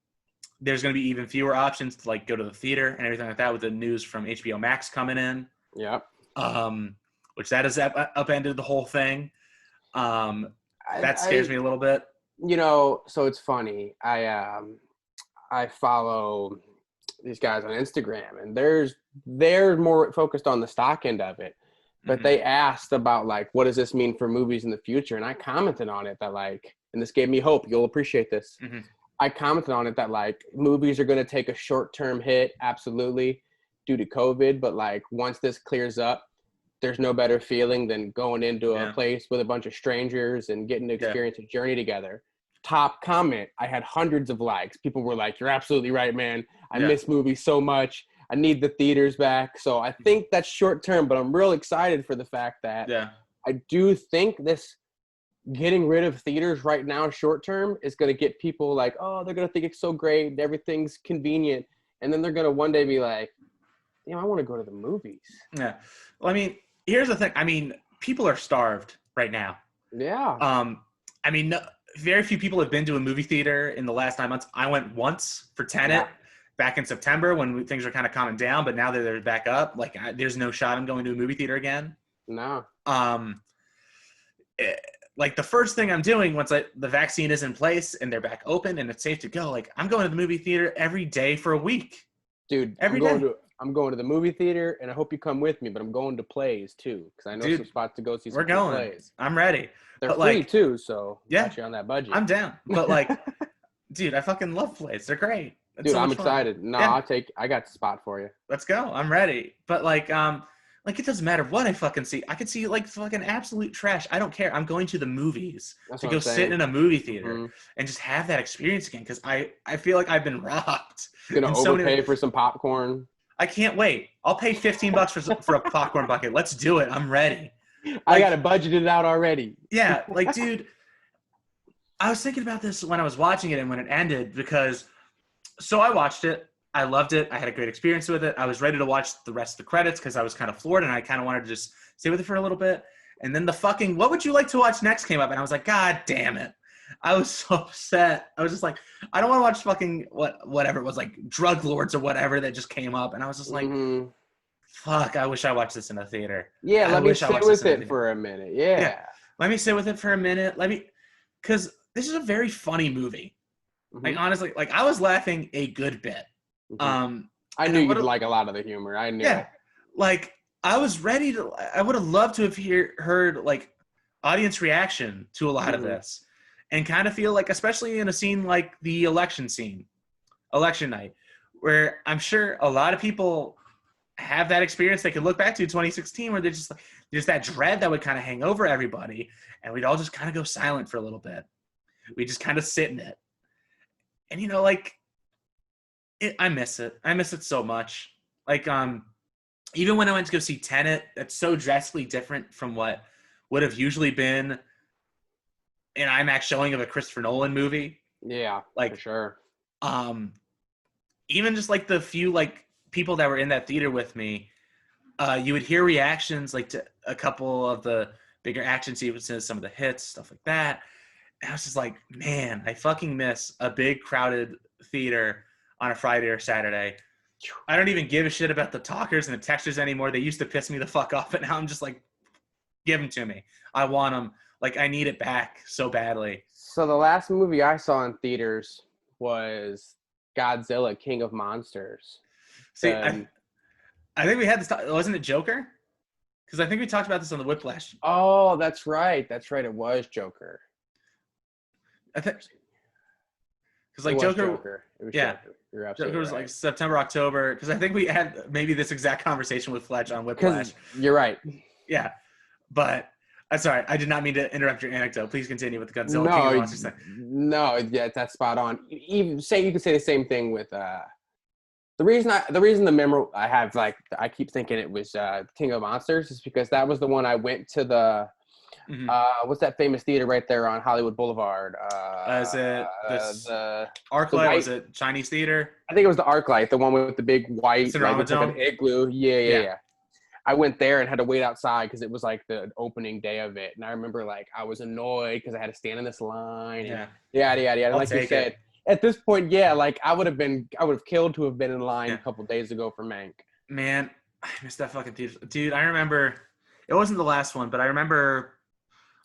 there's going to be even fewer options to like go to the theater and everything like that with the news from HBO Max coming in. Yep. Which that has upended the whole thing. That scares me a little bit. So it's funny. I follow these guys on Instagram, and they're more focused on the stock end of it. But they asked about like, what does this mean for movies in the future? And I commented on it that like, and this gave me hope. You'll appreciate this. I commented on it that like movies are going to take a short-term hit, absolutely, due to COVID. But like once this clears up, there's no better feeling than going into a place with a bunch of strangers and getting to experience a journey together. Top comment, I had hundreds of likes. People were like, you're absolutely right, man. I miss movies so much. I need the theaters back. So I think that's short term, but I'm real excited for the fact that I do think this getting rid of theaters right now short term is going to get people like, oh, they're going to think it's so great. Everything's convenient. And then they're going to one day be like, I want to go to the movies. Yeah. Well, I mean, here's the thing. I mean, people are starved right now. Yeah. I mean, very few people have been to a movie theater in the last 9 months. I went once for Tenet back in September when things were kind of calming down, but now that they're back up, like there's no shot I'm going to a movie theater again. No. Like the first thing I'm doing once the vaccine is in place and they're back open and it's safe to go, like I'm going to the movie theater every day for a week. Dude, I'm going to the movie theater, and I hope you come with me, but I'm going to plays too, because I know some spots to go see some plays. I'm ready. They're free too, so got you on that budget. I'm down. But like, dude, I fucking love plays. They're great. Dude, I'm excited. No, I got the spot for you. Let's go. I'm ready. But like it doesn't matter what I fucking see. I could see like fucking absolute trash. I don't care. I'm going to the movies to go sit in a movie theater and just have that experience again, because I feel like I've been robbed. You're gonna overpay for some popcorn. I can't wait. I'll pay $15 for a popcorn bucket. Let's do it. I'm ready. I got it budgeted out already. Yeah, like, dude, I was thinking about this when I was watching it and when it ended, because so I watched it. I loved it. I had a great experience with it. I was ready to watch the rest of the credits because I was kind of floored and I kind of wanted to just stay with it for a little bit. And then the fucking "what would you like to watch next" came up, and I was like, God damn it. I was so upset. I was just like, I don't want to watch fucking whatever it was, like Drug Lords or whatever that just came up. And I was just like, fuck, I wish I watched this in a theater. Yeah, let me sit with it for a minute. Yeah. Let me sit with it for a minute. Because this is a very funny movie. Like, honestly, like I was laughing a good bit. I knew you'd like a lot of the humor. I knew. Yeah. Like, I was ready to, I would have loved to have heard like audience reaction to a lot of this. And kind of feel like, especially in a scene like the election night, where I'm sure a lot of people have that experience they could look back to 2016, where they're just like, there's that dread that would kind of hang over everybody, and we'd all just kind of go silent for a little bit. We just kind of sit in it. And, like, I miss it. I miss it so much. Like, even when I went to go see Tenet, that's so drastically different from what would have usually been an IMAX showing of a Christopher Nolan movie. Yeah, like, for sure. Even just like the few like people that were in that theater with me, you would hear reactions like to a couple of the bigger action sequences, some of the hits, stuff like that. And I was just like, man, I fucking miss a big crowded theater on a Friday or Saturday. I don't even give a shit about the talkers and the textures anymore. They used to piss me the fuck off, but now I'm just like, give them to me. I want them. Like, I need it back so badly. So the last movie I saw in theaters was Godzilla, King of Monsters. See, I think we had this. Wasn't it Joker? Because I think we talked about this on the Whiplash. Oh, that's right. That's right. It was Joker. because like It was Joker. It was Yeah. Joker. You're absolutely Joker was right. like September, October, because I think we had maybe this exact conversation with Fletch on Whiplash. Because you're right. Yeah, but I'm sorry, I did not mean to interrupt your anecdote. Please continue with the Godzilla King of the No, Monsters thing. no, yeah, that's spot on. Even say you could say the same thing with the reason the memory I have, like, I keep thinking it was King of Monsters is because that was the one I went to the what's that famous theater right there on Hollywood Boulevard? Is it this the ArcLight? white, Was it Chinese theater? I think it was the ArcLight, the one with the big white, like, Cinerama it's like an Dome? igloo. Yeah. Yeah. I went there and had to wait outside because it was like the opening day of it, and I remember like I was annoyed because I had to stand in this line. Yeah. And yada. And I'll like you take said, it. at this point, yeah, like I would have killed to have been in line a couple days ago for Mank. Man, I missed that fucking theater. Dude, I remember it wasn't the last one, but I remember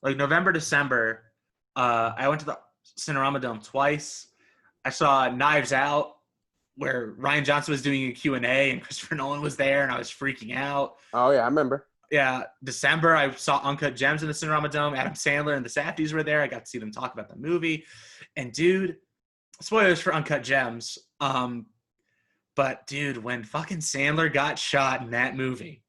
like November, December. I went to the Cinerama Dome twice. I saw Knives Out, where Ryan Johnson was doing a Q&A and Christopher Nolan was there, and I was freaking out. Oh yeah, I remember. Yeah, December, I saw Uncut Gems in the Cinerama Dome. Adam Sandler and the Safdies were there. I got to see them talk about the movie. And dude, spoilers for Uncut Gems. But dude, when fucking Sandler got shot in that movie,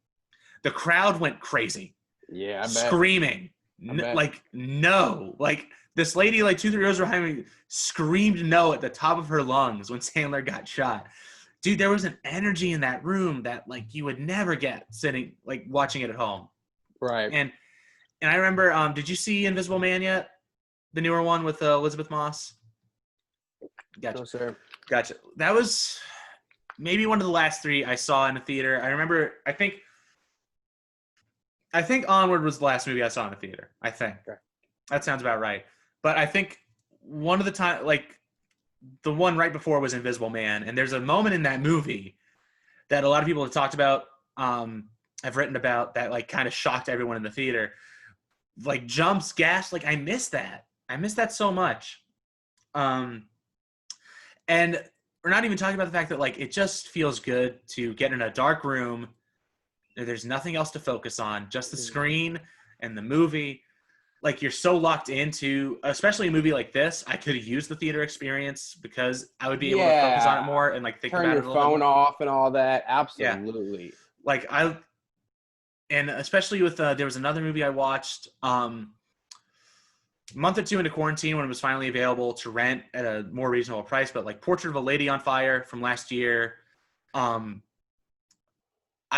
the crowd went crazy. Yeah, I bet. Screaming. Like, no. Like, this lady, like 2-3 rows behind me, screamed no at the top of her lungs when Sandler got shot. Dude, there was an energy in that room that like you would never get sitting, like watching it at home. Right. And I remember, did you see Invisible Man yet? The newer one with Elizabeth Moss? Gotcha. No, sir. Gotcha. That was maybe one of the last 3 I saw in a theater. I remember, I think Onward was the last movie I saw in a theater. I think. Okay. That sounds about right. But I think one of the time, like the one right before was Invisible Man. And there's a moment in that movie that a lot of people have talked about, have written about, that like kind of shocked everyone in the theater. Like jumps, gas, like I miss that. I miss that so much. And we're not even talking about the fact that like it just feels good to get in a dark room. There's nothing else to focus on, just the screen and the movie. Like you're so locked into, especially a movie like this. I could have used the theater experience because I would be able to focus on it more and like think Turn about your it a little phone bit more. off and all that. Absolutely. Like and especially with there was another movie I watched a month or 2 into quarantine when it was finally available to rent at a more reasonable price, but like Portrait of a Lady on Fire from last year. I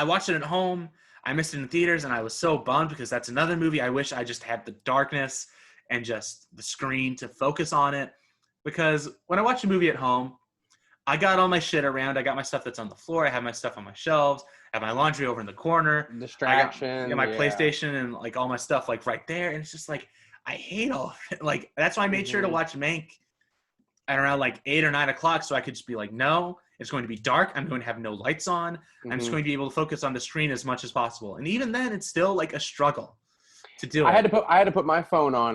watched it at home. I missed it in theaters, and I was so bummed because that's another movie I wish I just had the darkness and just the screen to focus on it. Because when I watch a movie at home, I got all my shit around. I got my stuff that's on the floor. I have my stuff on my shelves. I have my laundry over in the corner. Distraction. My PlayStation and like all my stuff like right there. And it's just like, I hate all of it. Like, that's why I made sure to watch Mank at around like 8 or 9 o'clock. So I could just be like, no, it's going to be dark. I'm going to have no lights on. I'm just going to be able to focus on the screen as much as possible. And even then, it's still like a struggle to do it. I had to put my phone on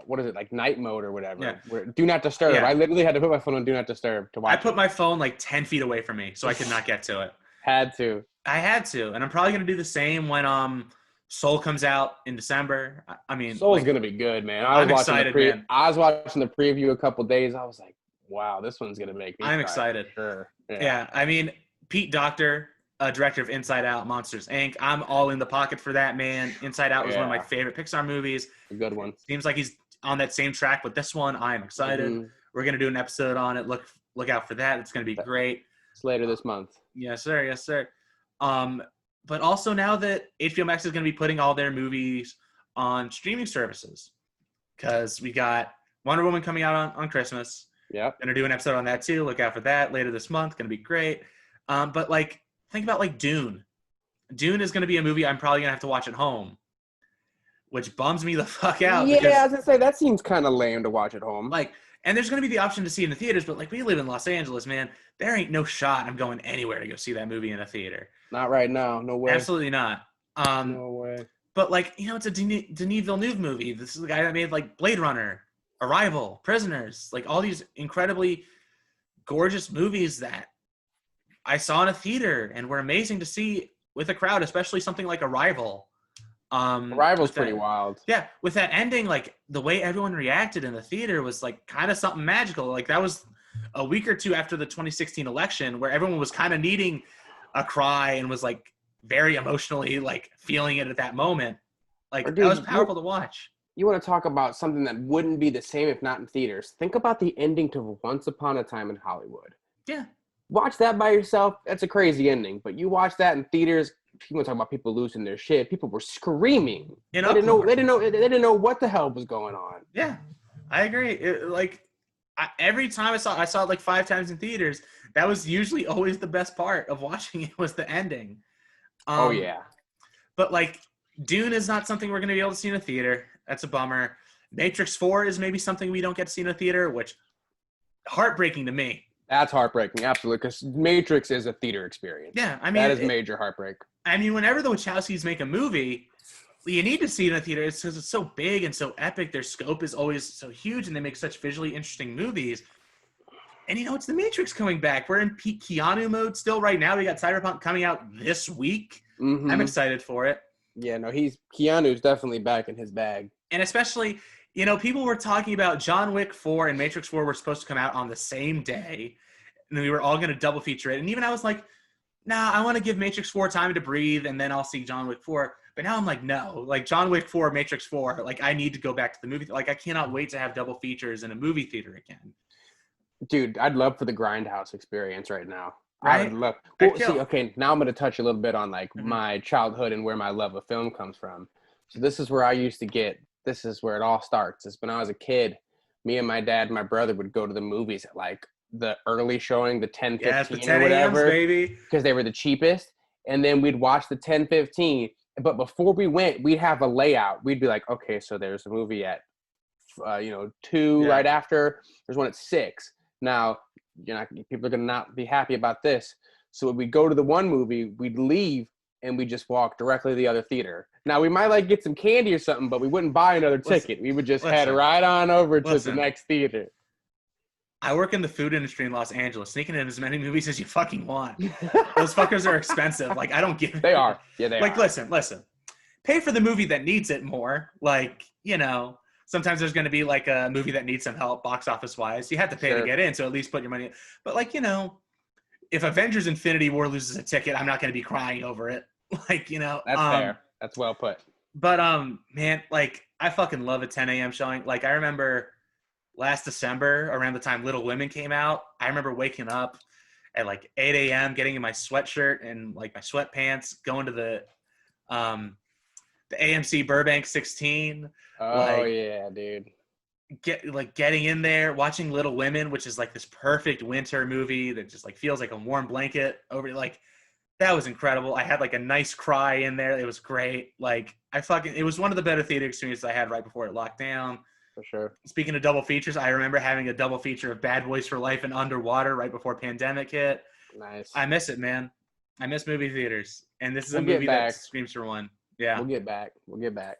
what is it, like night mode or whatever. Yeah. Where, do not disturb. Yeah. I literally had to put my phone on do not disturb to watch. I put my phone like 10 feet away from me so I could not get to it. Had to. I had to, and I'm probably gonna do the same when Soul comes out in December. I mean, Soul's like, gonna be good, man. I'm excited, man. I was watching the preview a couple days. I was like, wow, this one's gonna make me. I'm cry excited. for sure. Yeah, I mean, Pete Docter, director of Inside Out, Monsters Inc. I'm all in the pocket for that, man. Inside Out was one of my favorite Pixar movies. A good one. Seems like he's on that same track with this one. I am excited. We're gonna do an episode on it. Look out for that. It's gonna be great. It's later this month. Yes, sir. Yes, sir. But also now that HBO Max is going to be putting all their movies on streaming services, because we got Wonder Woman coming out on Christmas. Yep. Going to do an episode on that too. Look out for that later this month. Going to be great. But like, think about like Dune. Dune is going to be a movie I'm probably going to have to watch at home, which bums me the fuck out. Yeah, because, I was gonna say that seems kind of lame to watch at home. like, and there's going to be the option to see in the theaters, but like we live in Los Angeles, man. There ain't no shot I'm going anywhere to go see that movie in a theater. Not right now. No way. Absolutely not. No way. But like, you know, it's a Denis Villeneuve movie. This is the guy that made like Blade Runner, Arrival, Prisoners, like all these incredibly gorgeous movies that I saw in a theater and were amazing to see with a crowd, especially something like Arrival. Arrival's pretty wild. Yeah, with that ending, like the way everyone reacted in the theater was like kind of something magical. Like that was a week or two after the 2016 election, where everyone was kind of needing a cry and was like very emotionally like feeling it at that moment. Like, Dude, that was powerful to watch. You want to talk about something that wouldn't be the same if not in theaters? Think about the ending to Once Upon a Time in Hollywood. Yeah. Watch that by yourself. That's a crazy ending. But you watch that in theaters. People talk about people losing their shit. People were screaming. They didn't know what the hell was going on. Yeah, I agree. Every time I saw it like 5 times in theaters. That was usually always the best part of watching it was the ending. Oh yeah. But like, Dune is not something we're going to be able to see in a theater. That's a bummer. Matrix 4 is maybe something we don't get to see in a theater, which heartbreaking to me. That's heartbreaking, absolutely, because Matrix is a theater experience. Yeah, I mean, that is major heartbreak. I mean, whenever the Wachowskis make a movie, you need to see it in a theater. It's because it's so big and so epic. Their scope is always so huge, and they make such visually interesting movies. And, it's The Matrix coming back. We're in peak Keanu mode still right now. We got Cyberpunk coming out this week. Mm-hmm. I'm excited for it. Yeah, no, Keanu's definitely back in his bag. And especially, people were talking about John Wick 4 and Matrix 4 were supposed to come out on the same day. And we were all going to double feature it. And even I was like, nah, I want to give Matrix 4 time to breathe, and then I'll see John Wick 4. But now I'm like, no. Like, John Wick 4, Matrix 4, like, I need to go back to the movie. Like, I cannot wait to have double features in a movie theater again. Dude, I'd love for the Grindhouse experience right now. Right? I would love. Well, see, okay, now I'm going to touch a little bit on, like, my childhood and where my love of film comes from. So this is where I used to get – this is where it all starts. Is when I was a kid, me and my dad and my brother would go to the movies at, like, the early showing, the 10:15 the 10 or whatever, baby, because they were the cheapest. And then we'd watch the 10:15. But before we went, we'd have a layout. We'd be like, okay, so there's a movie at, 2 right after. There's one at 6. Now, people are gonna not be happy about this. So when we go to the one movie, we'd leave and we just walk directly to the other theater. Now we might like get some candy or something, but we wouldn't buy another ticket. We would just head right on over to the next theater. I work in the food industry in Los Angeles, sneaking in as many movies as you fucking want. Those fuckers are expensive. Like, I don't give. They are. Yeah, they are. Like, listen. Pay for the movie that needs it more. Like, sometimes there's going to be like a movie that needs some help box office wise. You have to pay to get in, so at least put your money in. But like, if Avengers Infinity War loses a ticket, I'm not going to be crying over it. Like, That's fair. That's well put. But, man, like, I fucking love a 10 a.m. showing. Like, I remember last December, around the time Little Women came out, I remember waking up at like 8 a.m., getting in my sweatshirt and like my sweatpants, going to the AMC Burbank 16. Oh, yeah, dude. Getting in there, watching Little Women, which is like this perfect winter movie that just like feels like a warm blanket over, like, that was incredible. I had like a nice cry in there. It was great. Like, it was one of the better theater experiences I had right before it locked down. For sure. Speaking of double features, I remember having a double feature of Bad Boys for Life and Underwater right before pandemic hit. Nice. I miss it, man. I miss movie theaters. And this is a movie that screams for one. Yeah. We'll get back.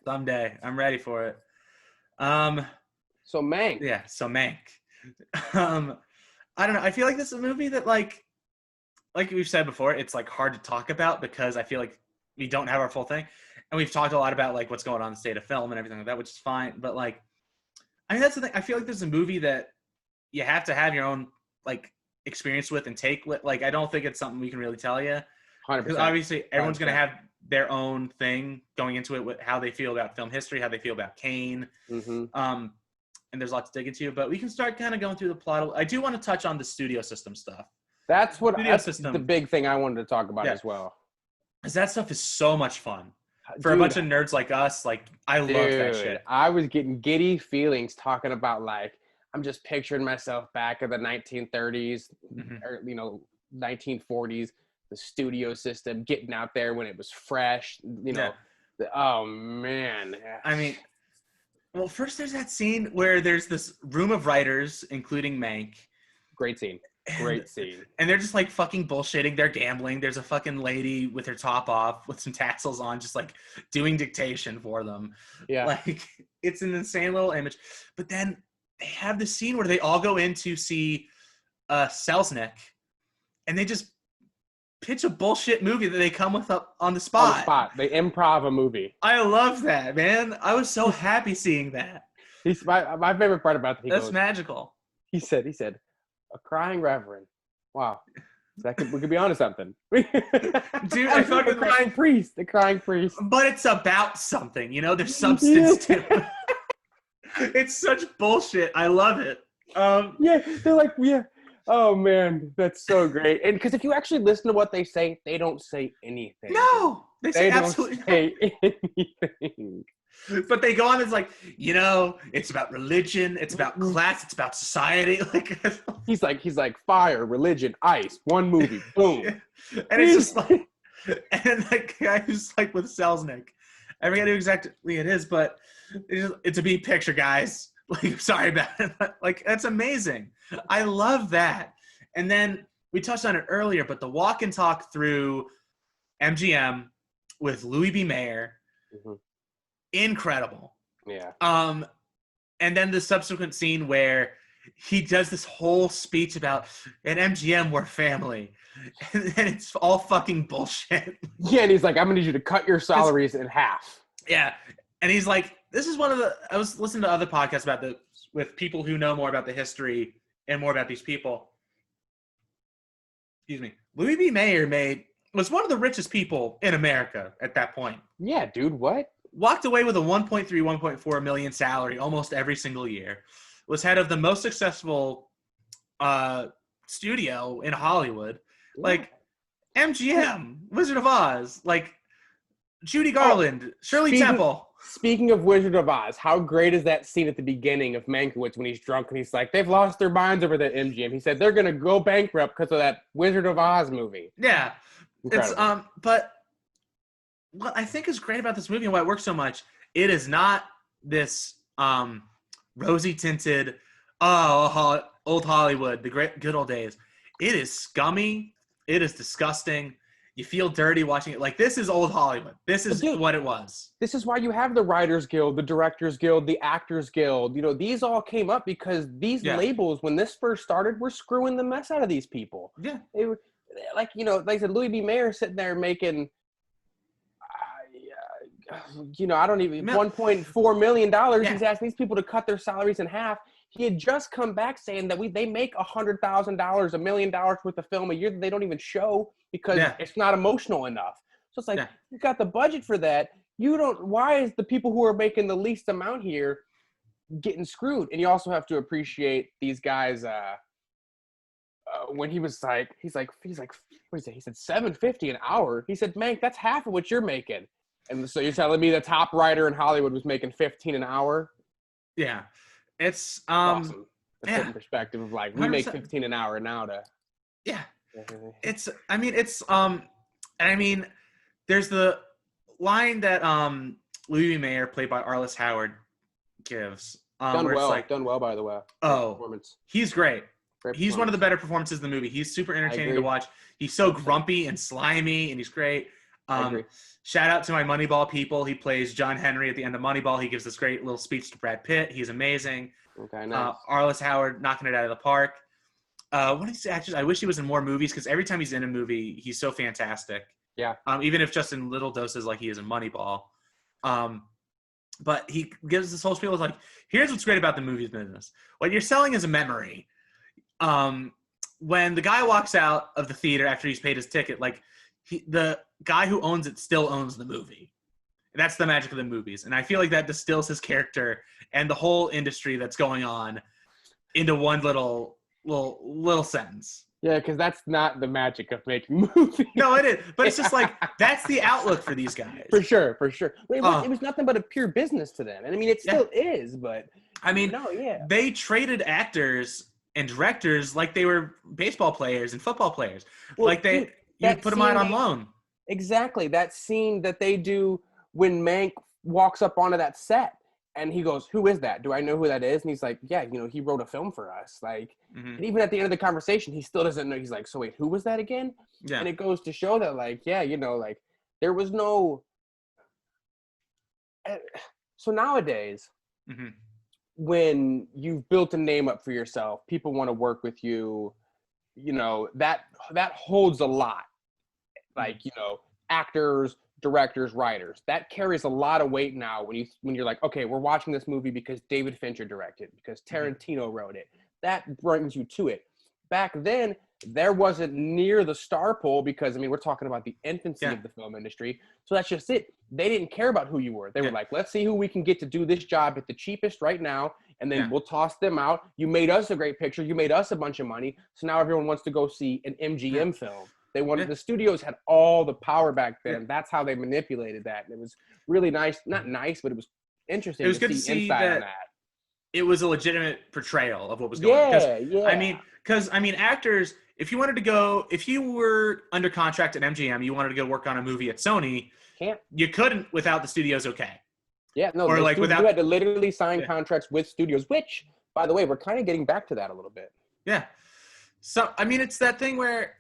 Someday. I'm ready for it. So Mank. Yeah, so Mank. I don't know. I feel like this is a movie that like we've said before, it's like hard to talk about because I feel like we don't have our full thing. And we've talked a lot about like what's going on in the state of film and everything like that, which is fine. But like, I mean, that's the thing. I feel like there's a movie that you have to have your own like experience with and take with. Like, I don't think it's something we can really tell you. 100%. Because obviously everyone's going to have their own thing going into it with how they feel about film history, how they feel about Kane. Mm-hmm. And there's lots to dig into, but we can start kind of going through the plot. I do want to touch on the studio system stuff. That's the big thing I wanted to talk about as well. Because that stuff is so much fun. For a bunch of nerds like us, like, I love that shit. I was getting giddy feelings talking about, like, I'm just picturing myself back in the 1930s, or, 1940s, the studio system, getting out there when it was fresh, oh, man. I mean, well, first there's that scene where there's this room of writers, including Mank. Great scene. And they're just like fucking bullshitting. They're gambling. There's a fucking lady with her top off with some tassels on, just like doing dictation for them. Yeah. Like, it's an insane little image. But then they have this scene where they all go in to see Selznick, and they just pitch a bullshit movie that they come with up on the spot. They improv a movie. I love that, man. I was so happy seeing that. My favorite part about That's magical. He said, A crying reverend. Wow. We could be onto something. Dude, I fucking the crying priest. The crying priest. But it's about something, you know? There's substance to it. It's such bullshit. I love it. Yeah, they're like, yeah. Oh man, that's so great. And because if you actually listen to what they say, they don't say anything. No, they say don't absolutely say anything. But they go on, it's like, you know, it's about religion, it's about class, it's about society. Like he's like fire, religion, ice, one movie, boom. And it's just like, and that guy who's like with Selznick, I forget who exactly it is, but it's a beat picture, guys. Like, sorry about it. Like, that's amazing. I love that. And then we touched on it earlier, but the walk and talk through MGM with Louis B. Mayer, incredible. Yeah. And then the subsequent scene where he does this whole speech about at MGM we're family, and it's all fucking bullshit. Yeah, and he's like, I'm gonna need you to cut your salaries in half. Yeah, and he's like, this is one of the. I was listening to other podcasts about this with people who know more about the history and more about these people. Excuse me. Louis B. Mayer was one of the richest people in America at that point. Yeah, dude, what? Walked away with a 1.3, 1.4 million salary almost every single year. Was head of the most successful studio in Hollywood. Yeah. Like MGM, Wizard of Oz, like Judy Garland, Shirley Temple. Speaking of Wizard of Oz, how great is that scene at the beginning of Mankiewicz when he's drunk and he's like, they've lost their minds over that MGM. He said they're going to go bankrupt because of that Wizard of Oz movie. Yeah. Incredible. It's but what I think is great about this movie and why it works so much, it is not this rosy tinted, old Hollywood, the great good old days. It is scummy. It is disgusting. You feel dirty watching it. Like, this is old Hollywood. This is what it was. This is why you have the Writers Guild, the Directors Guild, the Actors Guild. You know, these all came up because these labels, when this first started, were screwing the mess out of these people. Yeah. They were, like, you know, like I said, Louis B. Mayer sitting there making, I don't even, $1.4 million. Yeah. He's asking these people to cut their salaries in half. He had just come back saying that they make $100,000, $1 million worth of film a year that they don't even show because it's not emotional enough. So it's like, you got the budget for that. Why is the people who are making the least amount here getting screwed? And you also have to appreciate these guys, when he's like, what is it? He said $7.50 an hour. He said, Mank, that's half of what you're making. And so you're telling me the top writer in Hollywood was making $15 an hour? Yeah. It's awesome. To put in perspective of like, we 100%. Make $15 an hour now to. Yeah. There's the line that Louis B. Mayer, played by Arliss Howard, gives. Done well, by the way. Performance. He's great. He's one of the better performances in the movie. He's super entertaining to watch. He's so grumpy and slimy, and he's great. Shout out to my Moneyball people. He plays John Henry at the end of Moneyball. He gives this great little speech to Brad Pitt. He's amazing. Okay, nice. Arliss Howard knocking it out of the park. What is actors? I wish he was in more movies because every time he's in a movie, he's so fantastic. Yeah. Even if just in little doses like he is in Moneyball. But he gives this whole spiel of like, here's what's great about the movie business. What you're selling is a memory. When the guy walks out of the theater after he's paid his ticket, like the guy who owns it still owns the movie. And that's the magic of the movies. And I feel like that distills his character and the whole industry that's going on into one little sentence. Yeah, because that's not the magic of making movies. No, it is. But it's just like, that's the outlook for these guys. For sure. It was nothing but a pure business to them. And I mean, it still is, but. They traded actors and directors like they were baseball players and football players. Well, like you put them out on loan. Exactly. That scene that they do when Mank walks up onto that set and he goes, who is that? Do I know who that is? And he's like, yeah, he wrote a film for us. Like, and even at the end of the conversation, he still doesn't know. He's like, so wait, who was that again? Yeah. And it goes to show that, like, like there was no. So nowadays, when you've built a name up for yourself, people want to work with you. That holds a lot. Like, actors, directors, writers. That carries a lot of weight now when you're like, okay, we're watching this movie because David Fincher directed, because Tarantino wrote it. That brings you to it. back then, there wasn't near the star pool because, I mean, we're talking about the infancy of the film industry. So that's just it. They didn't care about who you were. They were like, let's see who we can get to do this job at the cheapest right now, and then we'll toss them out. You made us a great picture. You made us a bunch of money. So now everyone wants to go see an MGM film. They wanted the studios had all the power back then. That's how they manipulated that. And it was really nice. Not nice, but it was interesting. It was good to see that it was a legitimate portrayal of what was going on. Because I mean, actors, if you were under contract at MGM, you wanted to go work on a movie at Sony, you couldn't without the studios okay. Yeah, no, or like without, you had to literally sign contracts with studios, which, by the way, we're kind of getting back to that a little bit. Yeah. So, I mean, it's that thing where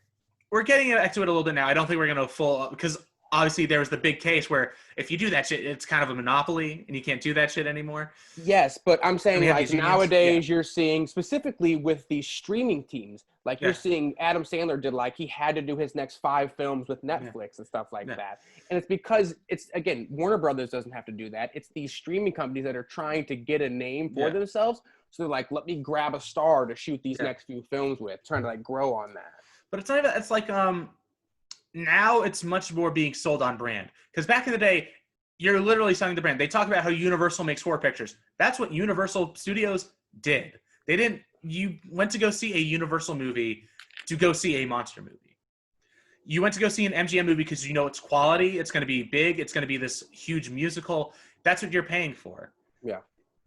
we're getting back to it a little bit now. I don't think we're going to because obviously there was the big case where if you do that shit, it's kind of a monopoly and you can't do that shit anymore. Yes, but I'm saying like nowadays you're seeing specifically with these streaming teams, like you're seeing Adam Sandler did like he had to do his next 5 films with Netflix and stuff like that. And it's because it's, again, Warner Brothers doesn't have to do that. It's these streaming companies that are trying to get a name for themselves. So they're like, let me grab a star to shoot these next few films with, trying to like grow on that. But it's not even, it's like, now it's much more being sold on brand. Because back in the day, you're literally selling the brand. They talk about how Universal makes 4 pictures. That's what Universal Studios did. You went to go see a Universal movie to go see a monster movie. You went to go see an MGM movie because you know it's quality. It's going to be big. It's going to be this huge musical. That's what you're paying for. Yeah.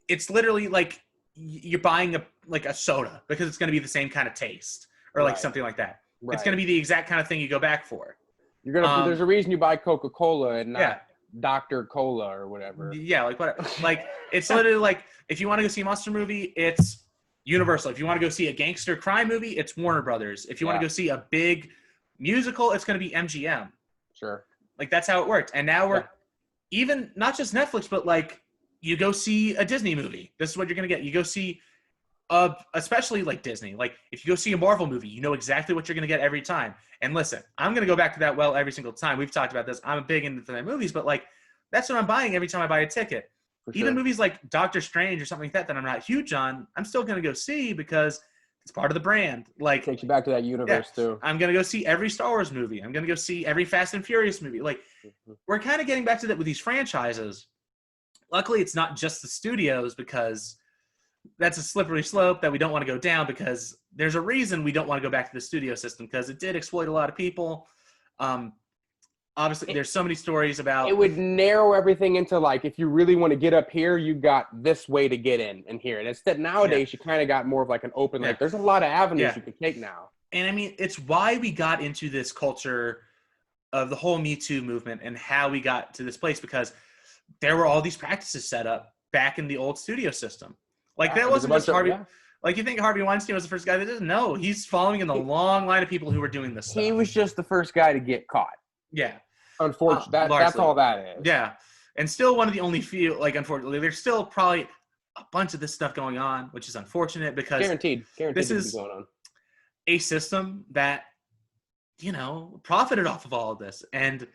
It's literally like you're buying a soda because it's going to be the same kind of taste or like something like that. Right. It's going to be the exact kind of thing you go back for. You're gonna. There's a reason you buy Coca-Cola and not Dr. Cola or whatever. Yeah, like whatever. Like it's literally like if you want to go see a monster movie, it's Universal. If you want to go see a gangster crime movie, it's Warner Brothers. If you want to go see a big musical, it's going to be MGM. Sure. Like that's how it worked. And now we're even not just Netflix, but like you go see a Disney movie. This is what you're going to get. You go see. Especially like Disney, like if you go see a Marvel movie, you know exactly what you're going to get every time. And listen, I'm going to go back to that every single time. We've talked about this. I'm big into the movies, but like that's what I'm buying every time I buy a ticket. Even movies like Doctor Strange or something like that I'm not huge on, I'm still going to go see because it's part of the brand. Like takes you back to that universe too. I'm going to go see every Star Wars movie. I'm going to go see every Fast and Furious movie. Like we're kind of getting back to that with these franchises. Luckily, it's not just the studios because that's a slippery slope that we don't want to go down because there's a reason we don't want to go back to the studio system because it did exploit a lot of people. Obviously, there's so many stories about... It would narrow everything into, like, if you really want to get up here, you got this way to get in here. And instead, nowadays, you kind of got more of, like, an open... Like, there's a lot of avenues you can take now. And, I mean, it's why we got into this culture of the whole Me Too movement and how we got to this place because there were all these practices set up back in the old studio system. Like, that wasn't just Harvey... Like, you think Harvey Weinstein was the first guy that did? No, he's following in the long line of people who were doing this stuff. He was just the first guy to get caught. Yeah. Unfortunately, that's all that is. Yeah. And still one of the only few, like, unfortunately, there's still probably a bunch of this stuff going on, which is unfortunate because... Guaranteed this is going on. A system that, you know, profited off of all of this. And...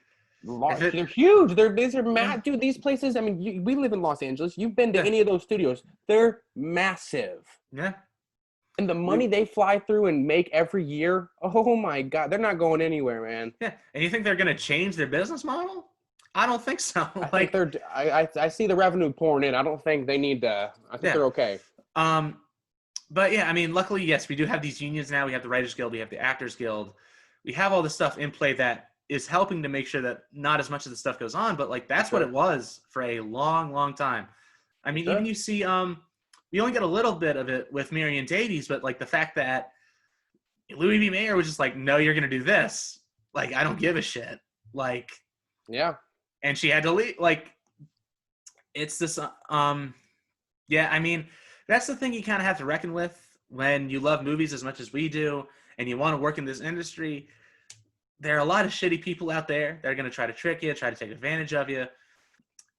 They're huge. These are mad, dude. These places. I mean, we live in Los Angeles. You've been to any of those studios? They're massive. Yeah. And the money they fly through and make every year. Oh my God, they're not going anywhere, man. Yeah. And you think they're gonna change their business model? I don't think so. I see the revenue pouring in. I don't think they need to. I think they're okay. But yeah, I mean, luckily, yes, we do have these unions now. We have the Writers Guild. We have the Actors Guild. We have all this stuff in play that is helping to make sure that not as much of the stuff goes on, but like that's what it was for a long, long time. I mean, even you see, we only get a little bit of it with Marion Davies, but like the fact that Louis B. Mayer was just like, no, you're going to do this. Like, I don't give a shit. Like, yeah. And she had to leave. Like, it's this, yeah, I mean, that's the thing you kind of have to reckon with when you love movies as much as we do and you want to work in this industry. There are a lot of shitty people out there that are going to try to trick you, try to take advantage of you.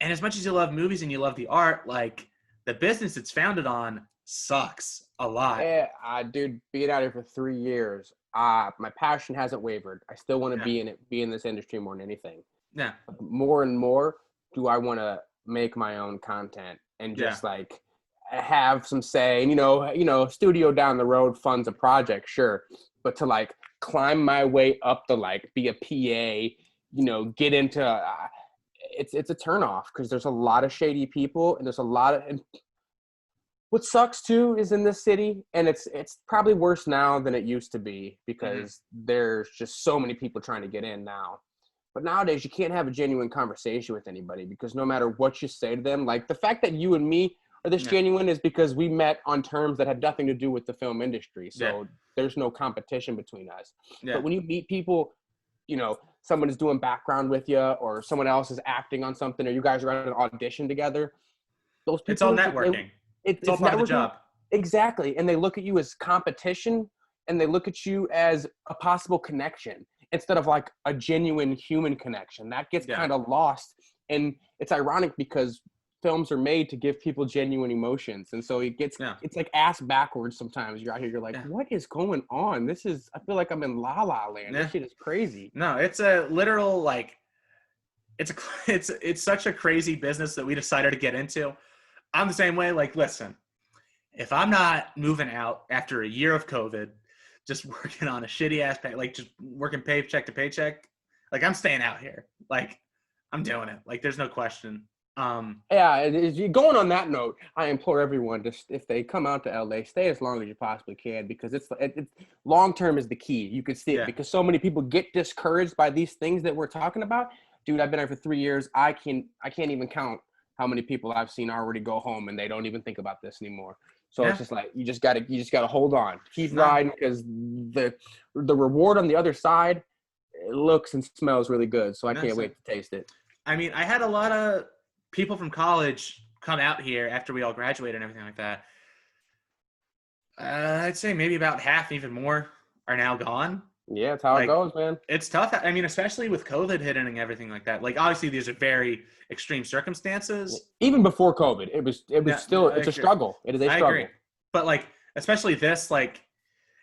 And as much as you love movies and you love the art, like the business it's founded on sucks a lot. Yeah, dude, being out here for 3 years, my passion hasn't wavered. I still want to be in this industry more than anything. Yeah. More and more do I want to make my own content and just like have some say, and studio down the road funds a project, sure, but to like climb my way up to like be a PA, get into it's a turnoff because there's a lot of shady people, and there's a lot of. And what sucks too is in this city, and it's probably worse now than it used to be because there's just so many people trying to get in now. But nowadays, you can't have a genuine conversation with anybody because no matter what you say to them, like the fact that you and me are this genuine is because we met on terms that had nothing to do with the film industry. So there's no competition between us. Yeah. But when you meet people, someone is doing background with you or someone else is acting on something or you guys are at an audition together, those people. It's all networking. It's all part of the job. Exactly. And they look at you as competition and they look at you as a possible connection instead of like a genuine human connection. That gets kind of lost. And it's ironic because films are made to give people genuine emotions. And so it's like ass backwards sometimes. You're out here, you're like, what is going on? I feel like I'm in La La Land. This shit is crazy. No, it's a literal, like, it's such a crazy business that we decided to get into. I'm the same way. Like, listen, if I'm not moving out after a year of COVID, just working on a shitty ass pay, like just working paycheck to paycheck, like I'm staying out here. Like I'm doing it. Like there's no question. Going on that note, I implore everyone to, if they come out to LA, stay as long as you possibly can because it's long term is the key. You could see it because so many people get discouraged by these things that we're talking about. Dude, I've been here for 3 years. I can't even count how many people I've seen already go home and they don't even think about this anymore. So it's just like you just gotta hold on, keep riding because the reward on the other side it looks and smells really good. So I can't wait to taste it. I mean, I had a lot of people from college come out here after we all graduated and everything like that. I'd say maybe about half, even more, are now gone. Yeah, it's how it goes, man. It's tough. I mean, especially with COVID hitting and everything like that. Like, obviously, these are very extreme circumstances. Even before COVID, it was still a struggle. It is a struggle. I agree. But like, especially this, like,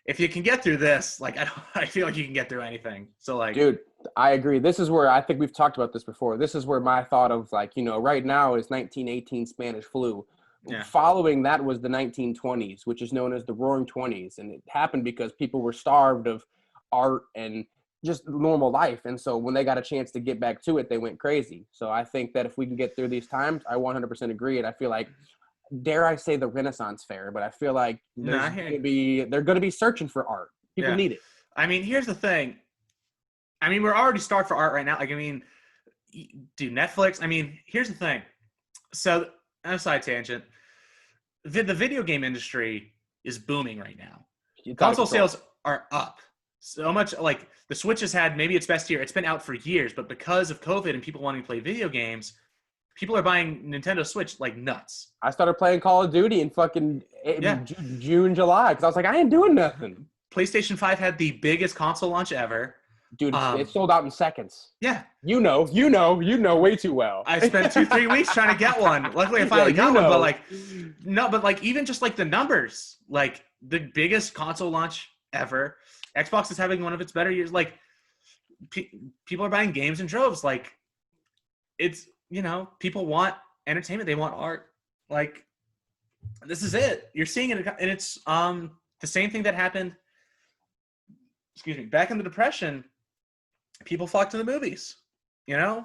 if you can get through this, like, I feel like you can get through anything. So, like, dude, I agree. This is where I think we've talked about this before. This is where my thought of like, right now is 1918 Spanish flu. Yeah. Following that was the 1920s, which is known as the Roaring Twenties, and it happened because people were starved of art and just normal life, and so when they got a chance to get back to it, they went crazy. So I think that if we can get through these times, I 100% agree, and I feel like, dare I say, the Renaissance Fair, but I feel like they're going to be searching for art. People need it. I mean, here's the thing. I mean, we're already starved for art right now. Like, I mean, dude, Netflix. I mean, here's the thing. So, on a side tangent, the video game industry is booming right now. Console sales are up so much. Like, the Switch has had maybe its best year. It's been out for years, but because of COVID and people wanting to play video games, people are buying Nintendo Switch like nuts. I started playing Call of Duty in fucking June, July, because I was like, I ain't doing nothing. PlayStation 5 had the biggest console launch ever. Dude, it sold out in seconds. Yeah. You know way too well. I spent 2-3 weeks trying to get one. Luckily, I finally got one. But like, even just like the numbers, like the biggest console launch ever. Xbox is having one of its better years. Like, people are buying games in droves. Like, it's, people want entertainment. They want art. Like, this is it. You're seeing it, and it's the same thing that happened. Back in the Depression. People flock to the movies, The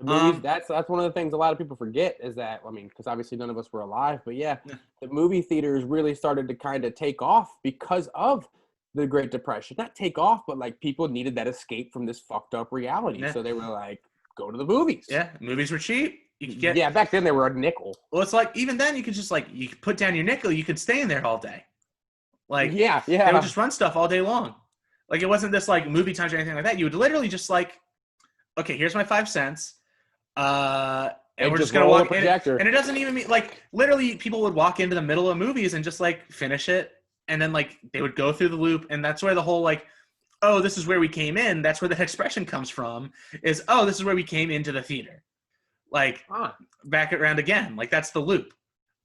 movies, that's one of the things a lot of people forget is that, I mean, because obviously none of us were alive, but the movie theaters really started to kind of take off because of the Great Depression. Not take off, but like people needed that escape from this fucked up reality. Yeah. So they were like, go to the movies. Yeah, movies were cheap. You could get, back then they were a nickel. Well, it's like, even then you could just you could put down your nickel, you could stay in there all day. Like, they would just run stuff all day long. Like, it wasn't this, movie times or anything like that. You would literally just, okay, here's my 5 cents. And we're just going to walk in. And it doesn't even mean, literally people would walk into the middle of movies and just, finish it. And then, they would go through the loop. And that's where the whole, oh, this is where we came in. That's where that expression comes from is, oh, this is where we came into the theater. Back around again. That's the loop.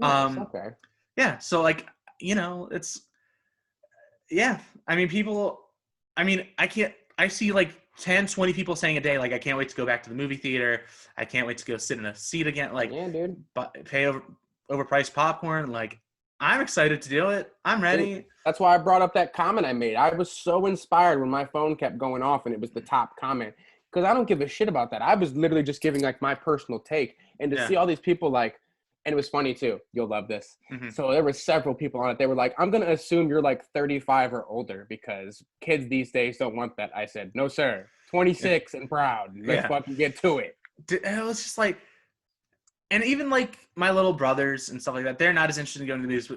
Okay. Yeah. So, it's, I mean, people... I mean, I see 10, 20 people saying a day, I can't wait to go back to the movie theater. I can't wait to go sit in a seat again. Dude. Pay over overpriced popcorn. Like, I'm excited to do it. I'm ready. That's why I brought up that comment I made. I was so inspired when my phone kept going off and it was the top comment, because I don't give a shit about that. I was literally just giving like my personal take, and to see all these people like, and it was funny too. You'll love this. Mm-hmm. So there were several people on it. They were like, I'm going to assume you're like 35 or older because kids these days don't want that. I said, no, sir. 26 and proud. Let's fucking get to it. It was just like, and even like my little brothers and stuff like that, they're not as interested in going to the movies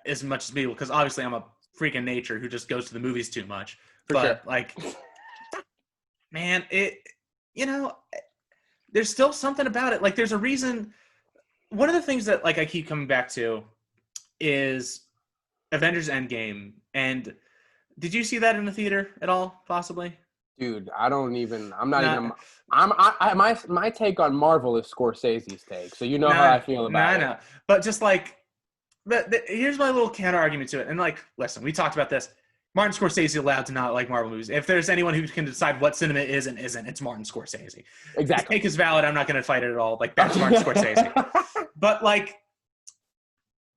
as much as me, because obviously I'm a freak of nature who just goes to the movies too much. Like, man, there's still something about it. Like, there's a reason. One of the things that like I keep coming back to is Avengers Endgame. And did you see that in the theater at all, possibly? Dude, my take on Marvel is Scorsese's take. So you know how I feel about it. I know. But just like, here's my little counter argument to it. And like, listen, we talked about this. Martin Scorsese is allowed to not like Marvel movies. If there's anyone who can decide what cinema is and isn't, it's Martin Scorsese. Exactly. His take is valid. I'm not going to fight it at all. Like, that's Martin Scorsese. But like,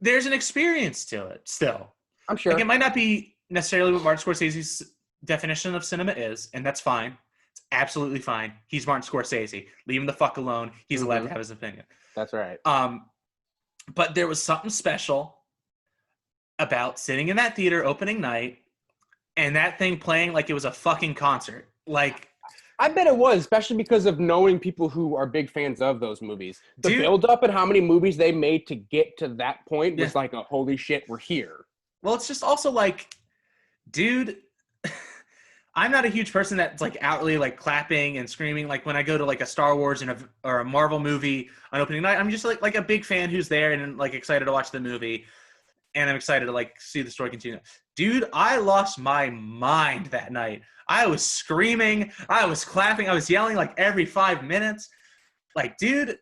there's an experience to it still. I'm sure. Like, it might not be necessarily what Martin Scorsese's definition of cinema is, and that's fine. It's absolutely fine. He's Martin Scorsese. Leave him the fuck alone. He's allowed to have his opinion. That's right. But there was something special about sitting in that theater opening night and that thing playing like it was a fucking concert. Like, I bet it was, especially because of knowing people who are big fans of those movies. The build up and how many movies they made to get to that point was like a holy shit, we're here. Well, it's just also like, dude, I'm not a huge person that's like outwardly like clapping and screaming. Like when I go to like a Star Wars or a Marvel movie on opening night, I'm just like a big fan who's there and like excited to watch the movie. And I'm excited to like see the story continue. Dude, I lost my mind that night. I was screaming. I was clapping. I was yelling like every 5 minutes. Like, dude,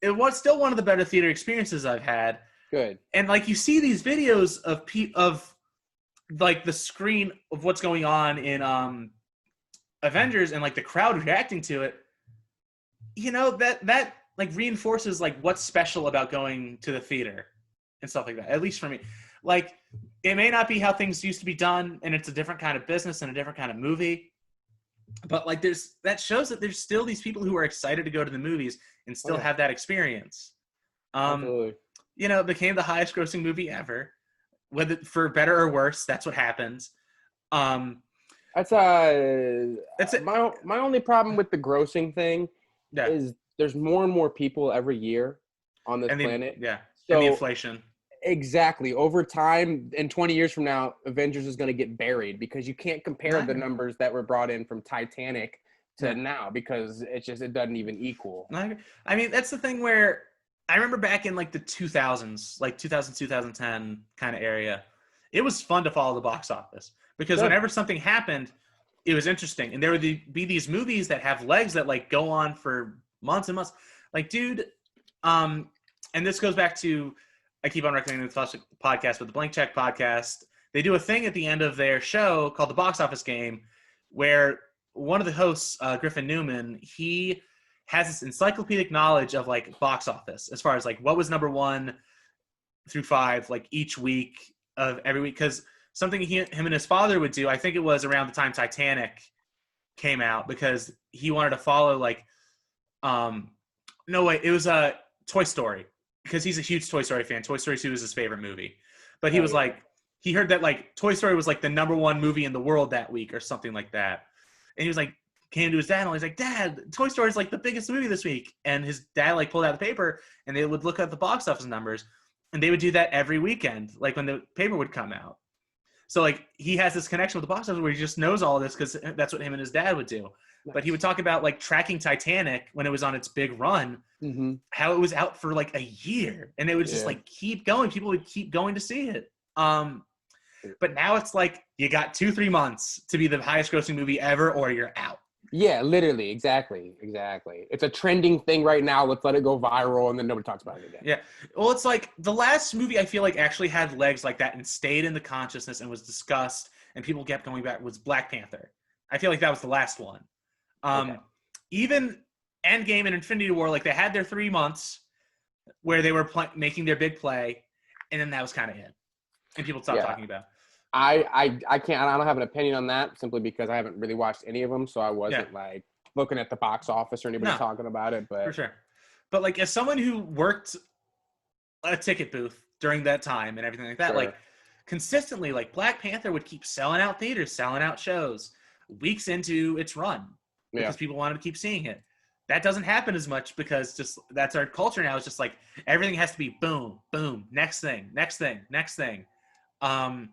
it was still one of the better theater experiences I've had. Good. And like, you see these videos of like the screen of what's going on in Avengers and like the crowd reacting to it. You know, that like reinforces like what's special about going to the theater and stuff like that, at least for me. Like, it may not be how things used to be done, and it's a different kind of business and a different kind of movie, but like that shows that there's still these people who are excited to go to the movies and still have that experience. Absolutely. You know, it became the highest grossing movie ever, whether for better or worse. That's what happens. That's it. My only problem with the grossing thing is there's more and more people every year on this planet. So, and the inflation. Exactly. Over time, in 20 years from now, Avengers is going to get buried because you can't compare the numbers that were brought in from Titanic to now, because it doesn't even equal. I mean, that's the thing where I remember back in like the 2000s, like 2000, 2010 kind of area, it was fun to follow the box office because whenever something happened, it was interesting. And there would be these movies that have legs that like go on for months and months. Like, dude, and this goes back to, I keep on recommending this podcast, but the Blank Check podcast, they do a thing at the end of their show called the Box Office Game, where one of the hosts, Griffin Newman, he has this encyclopedic knowledge of like box office as far as like what was number 1 through 5 like each week of every week. Because something him and his father would do, I think it was around the time Titanic came out, because he wanted to follow like it was a Toy Story, because he's a huge Toy Story fan. Toy Story 2 is his favorite movie. But he was like, he heard that like Toy Story was like the number 1 movie in the world that week or something like that. And he was like, came to his dad and he's like, Dad, Toy Story is like the biggest movie this week. And his dad like pulled out the paper and they would look at the box office numbers, and they would do that every weekend, like when the paper would come out. So like he has this connection with the box office where he just knows all of this because that's what him and his dad would do. Nice. But he would talk about like tracking Titanic when it was on its big run, how it was out for like a year, and it would just like keep going. People would keep going to see it. But now it's like you got 2-3 months to be the highest grossing movie ever, or you're out. Yeah, literally. Exactly. It's a trending thing right now. Let's let it go viral, and then nobody talks about it again. Yeah. Well, it's like the last movie I feel like actually had legs like that and stayed in the consciousness and was discussed and people kept going back was Black Panther. I feel like that was the last one. Even Endgame and Infinity War, like they had their 3 months, where they were making their big play, and then that was kind of it, and people stopped talking about it. I can't. I don't have an opinion on that simply because I haven't really watched any of them, so I wasn't like looking at the box office or anybody talking about it. But for sure, but like as someone who worked a ticket booth during that time and everything like that, like consistently, like Black Panther would keep selling out theaters, selling out shows weeks into its run because people wanted to keep seeing it. That doesn't happen as much because just that's our culture now. It's just like everything has to be boom, boom, next thing, next thing, next thing. And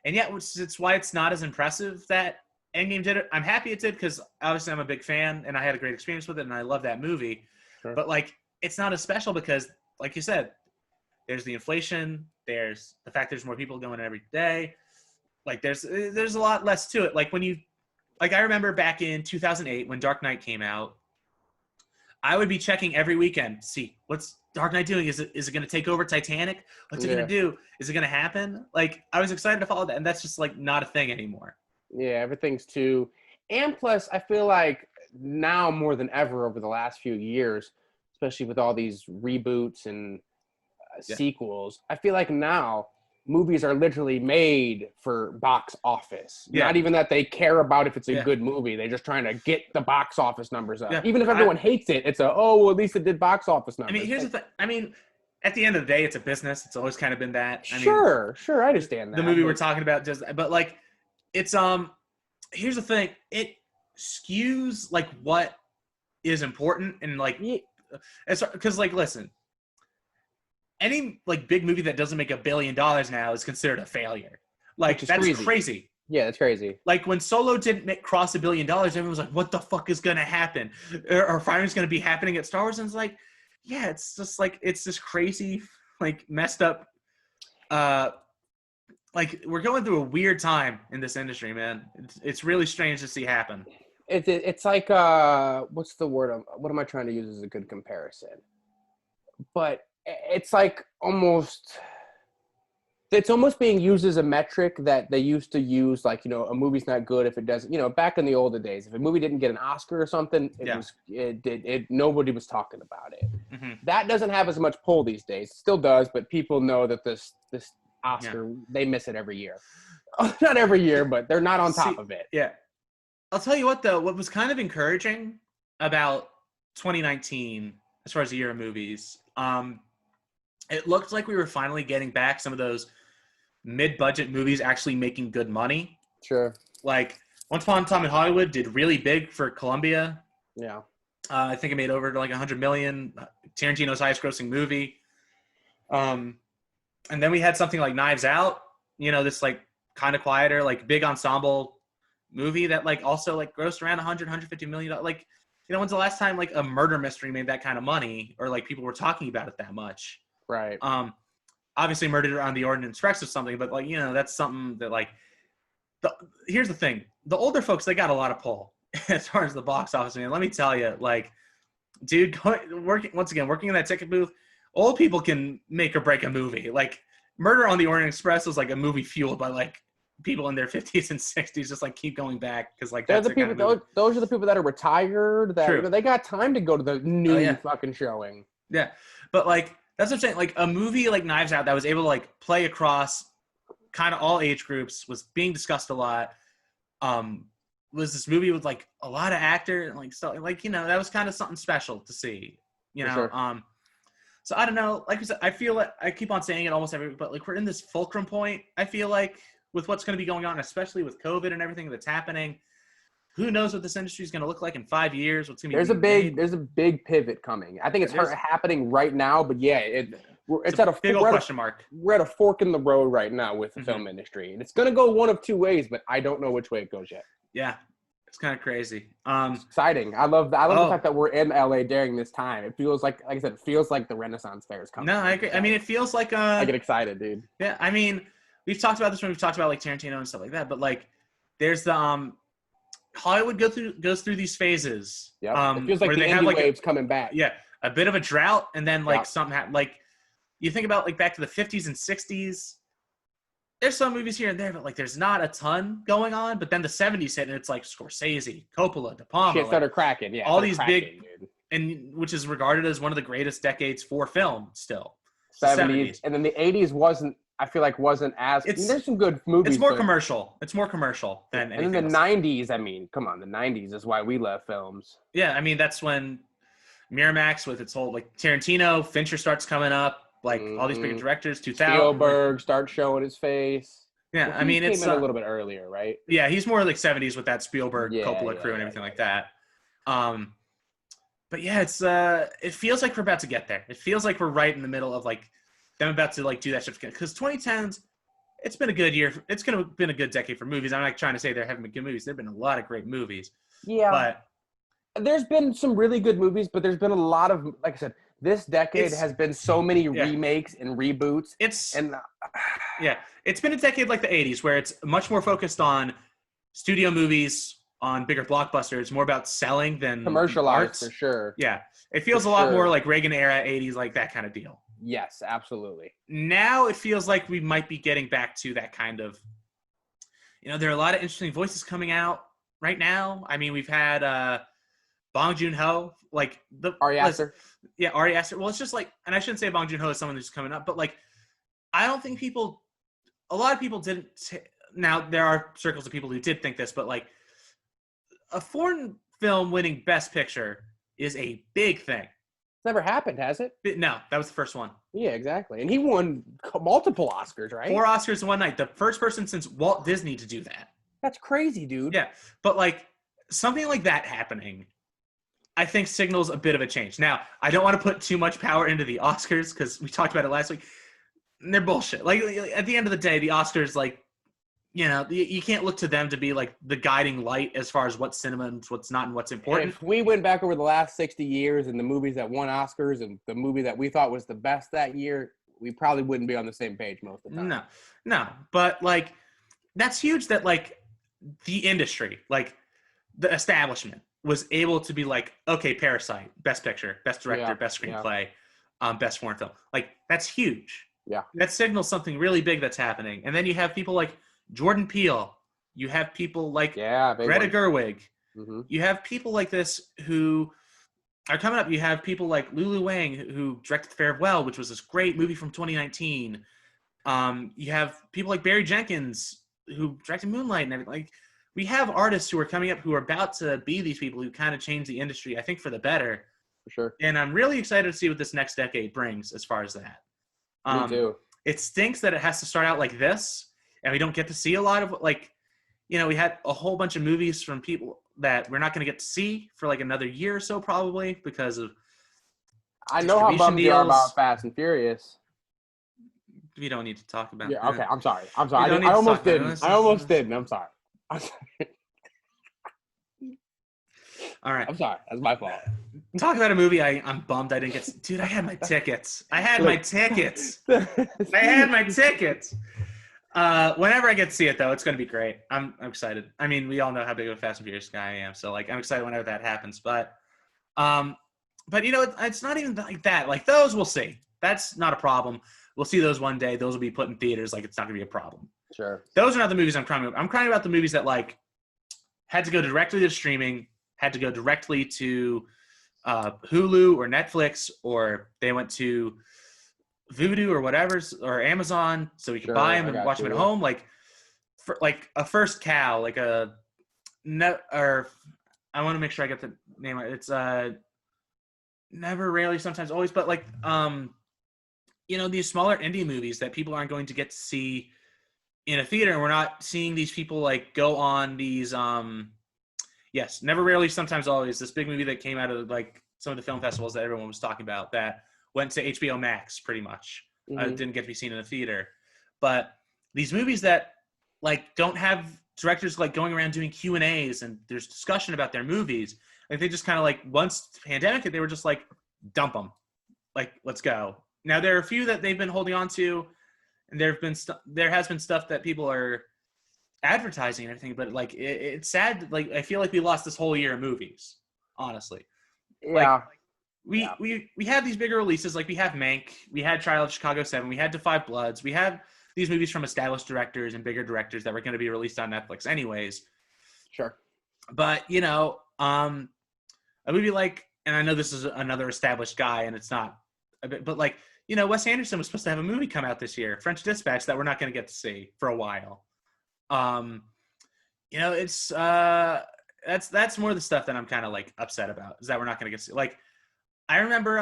yeah, it's why it's not as impressive that Endgame did it. I'm happy it did because obviously I'm a big fan and I had a great experience with it and I love that movie. Sure. But like, it's not as special because, like you said, there's the inflation. There's the fact there's more people going every day. Like there's a lot less to it. Like I remember back in 2008 when Dark Knight came out, I would be checking every weekend to see what's Dark Knight doing. Is it going to take over Titanic? What's it going to do? Is it going to happen? Like I was excited to follow that, and that's just like not a thing anymore. Yeah, everything's too. And plus, I feel like now more than ever over the last few years, especially with all these reboots and sequels, I feel like now movies are literally made for box office. Not even that they care about if it's a good movie. They're just trying to get the box office numbers up. Even if everyone hates it, it's well, at least it did box office numbers. I mean, here's the thing. I mean, at the end of the day, it's a business. It's always kind of been that. I sure, I understand that. The movie we're talking about but like, it's here's the thing. It skews like what is important and like, because like, listen. Any like big movie that doesn't make $1 billion now is considered a failure. Like that's crazy. Yeah, that's crazy. Like when Solo didn't cross $1 billion, everyone was like, "What the fuck is gonna happen?" Or finally's gonna be happening at Star Wars, and it's like, yeah, it's just like it's this crazy, like messed up. Like we're going through a weird time in this industry, man. It's really strange to see happen. It's like what's the word? What am I trying to use as a good comparison? But it's like it's almost being used as a metric that they used to use, like, you know, a movie's not good if it doesn't, you know, back in the older days, if a movie didn't get an Oscar or something, nobody was talking about it. Mm-hmm. That doesn't have as much pull these days. It still does, but people know that this Oscar, they miss it every year. Not every year, but they're not on top of it. Yeah. I'll tell you what, though, what was kind of encouraging about 2019, as far as the year of movies, it looked like we were finally getting back some of those mid-budget movies actually making good money. Sure. Like Once Upon a Time in Hollywood did really big for Columbia. Yeah. I think it made over like $100 million. Tarantino's highest-grossing movie. And then we had something like Knives Out. You know, this like kind of quieter, like big ensemble movie that like also like grossed around $150 million. Like, you know, when's the last time like a murder mystery made that kind of money, or like people were talking about it that much? Right. Obviously Murder on the Orient Express or something, but like, you know, that's something that like, here's the thing. The older folks, they got a lot of pull as far as the box office. I mean, let me tell you, like, dude, working in that ticket booth, old people can make or break a movie. Like Murder on the Orient Express was like a movie fueled by like people in their 50s and 60s, just like keep going back. Cause like, that's the people, those are the people that are retired, that you know, they got time to go to the new fucking showing. Yeah. But like, that's what I'm saying. Like a movie like Knives Out that was able to like play across kind of all age groups, was being discussed a lot. Was this movie with like a lot of actors and like stuff, like, you know, that was kind of something special to see, you know? Sure. So I don't know, like I said, I feel like I keep on saying it almost every week, but like we're in this fulcrum point. I feel like with what's going to be going on, especially with COVID and everything that's happening, who knows what this industry is going to look like in 5 years? What's going to be there's a big pivot coming. I think it's happening right now, but yeah, it's at a big old question mark. We're at a fork in the road right now with the film industry, and it's going to go one of two ways, but I don't know which way it goes yet. Yeah, it's kind of crazy. It's exciting. I love the fact that we're in LA during this time. It feels like I said, it feels like the Renaissance Fair is coming. No, I agree. I mean, it feels like I get excited, dude. Yeah, I mean, we've talked about this when we've talked about like Tarantino and stuff like that, but like there's the Hollywood goes through these phases. Yeah, it feels like the indie wave's coming back. Yeah, a bit of a drought, and then like something happened. Like you think about like back to the 50s and 60s. There's some movies here and there, but like there's not a ton going on. But then the 70s hit, and it's like Scorsese, Coppola, De Palma. Shit started cracking. Yeah, all these big, and which is regarded as one of the greatest decades for film still. 70s. And then the 80s wasn't as there's some good movies. It's more commercial. It's more commercial than anything. And then the else. 90s, I mean, come on, the 90s is why we love films. Yeah, I mean that's when Miramax with its whole like Tarantino, Fincher starts coming up, like all these big directors, 2000. Spielberg starts showing his face. Yeah, well, I mean it's came in a little bit earlier, right? Yeah, he's more like 70s with that Spielberg Coppola crew and everything like that. But yeah, it's it feels like we're about to get there. It feels like we're right in the middle of like them about to like do that shit because 2010s. It's been a good year. It's been a good decade for movies. I'm not trying to say there haven't been good movies. There've been a lot of great movies. Yeah, but there's been some really good movies, but there's been a lot of, like I said, this decade has been so many remakes and reboots. It's been a decade like the 80s where it's much more focused on studio movies, on bigger blockbusters, more about selling than commercialized for sure. Yeah, it feels a lot more like Reagan era 80s, like that kind of deal. Yes, absolutely. Now it feels like we might be getting back to that kind of, there are a lot of interesting voices coming out right now. I mean, we've had Bong Joon-ho, like Ari Aster. Yeah, Ari Aster. Well, it's just like, and I shouldn't say Bong Joon-ho is someone who's coming up, but like, I don't think a lot of people didn't. Now there are circles of people who did think this, but like, a foreign film winning Best Picture is a big thing. Never happened, has it? No, that was the first one. Yeah, exactly. And he won multiple Oscars, right? 4 Oscars in one night. The first person since Walt Disney to do that. That's crazy, dude. Yeah, but like something like that happening, I think signals a bit of a change. Now, I don't want to put too much power into the Oscars because we talked about it last week. They're bullshit. Like at the end of the day, the Oscars, like, you can't look to them to be like the guiding light as far as what's cinema and what's not and what's important. And if we went back over the last 60 years and the movies that won Oscars and the movie that we thought was the best that year, we probably wouldn't be on the same page most of the time. No. But like, that's huge that like the industry, like the establishment was able to be like, okay, Parasite, Best Picture, Best Director, Best Screenplay, Best Foreign Film. Like that's huge. Yeah. That signals something really big that's happening. And then you have people like Jordan Peele. You have people like Greta Gerwig. Mm-hmm. You have people like this who are coming up. You have people like Lulu Wang who directed Farewell, which was this great movie from 2019. You have people like Barry Jenkins who directed Moonlight and everything. Like, we have artists who are coming up who are about to be these people who kind of change the industry, I think, for the better. For sure. And I'm really excited to see what this next decade brings as far as that. Me too. It stinks that it has to start out like this. And we don't get to see a lot of, like, we had a whole bunch of movies from people that we're not going to get to see for like another year or so probably because of I know how bummed you are about Fast and Furious. We don't need to talk about that. Okay, I'm sorry. I almost didn't. I'm sorry. All right. I'm sorry. That's my fault. Talk about a movie I'm bummed I didn't get to. Dude, I had my tickets. I had my tickets. Whenever I get to see it, though, it's going to be great. I'm excited. I mean, we all know how big of a Fast and Furious guy I am, so like I'm excited whenever that happens. But it's not even like that. Like those, we'll see. That's not a problem. We'll see those one day. Those will be put in theaters. Like it's not going to be a problem. Sure. Those are not the movies I'm crying about. I'm crying about the movies that like had to go directly to streaming, had to go directly to Hulu or Netflix, or they went to Vudu or whatever's or Amazon, so we could buy them and watch them at home. Like, for like a First Cow, like a net, or I want to make sure I get the name right. It's Never, Rarely, Sometimes, Always, but like these smaller indie movies that people aren't going to get to see in a theater, and we're not seeing these people like go on these Never, Rarely, Sometimes, Always, this big movie that came out of like some of the film festivals that everyone was talking about that went to HBO Max pretty much. Mm-hmm. Didn't get to be seen in a theater. But these movies that like don't have directors like going around doing Q&As and there's discussion about their movies. Like they just kind of like once the pandemic hit, they were just like dump them. Like let's go. Now there are a few that they've been holding on to, and there has been stuff that people are advertising and everything, but like it's sad. Like I feel like we lost this whole year of movies, honestly. Yeah. Like, we have these bigger releases, like we have Mank, we had Trial of Chicago 7, we had Da 5 Bloods, we have these movies from established directors and bigger directors that were going to be released on Netflix anyways. Sure. But, a movie like and I know this is another established guy, and it's not, but like, Wes Anderson was supposed to have a movie come out this year, French Dispatch, that we're not going to get to see for a while. It's that's more the stuff that I'm kind of like upset about, is that we're not going to get to see. Like, I remember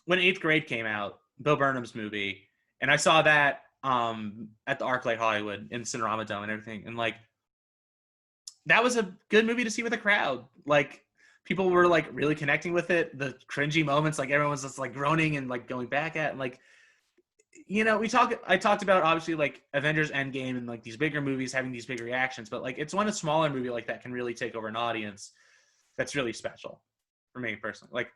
when 8th Grade came out, Bo Burnham's movie, and I saw that at the ArcLight Hollywood in Cinerama Dome and everything, and like, that was a good movie to see with a crowd. Like, people were like really connecting with it. The cringy moments, like everyone was just like groaning and like going back at, and like, I talked about obviously like Avengers Endgame and like these bigger movies having these big reactions, but like it's when a smaller movie like that can really take over an audience that's really special for me personally. Like,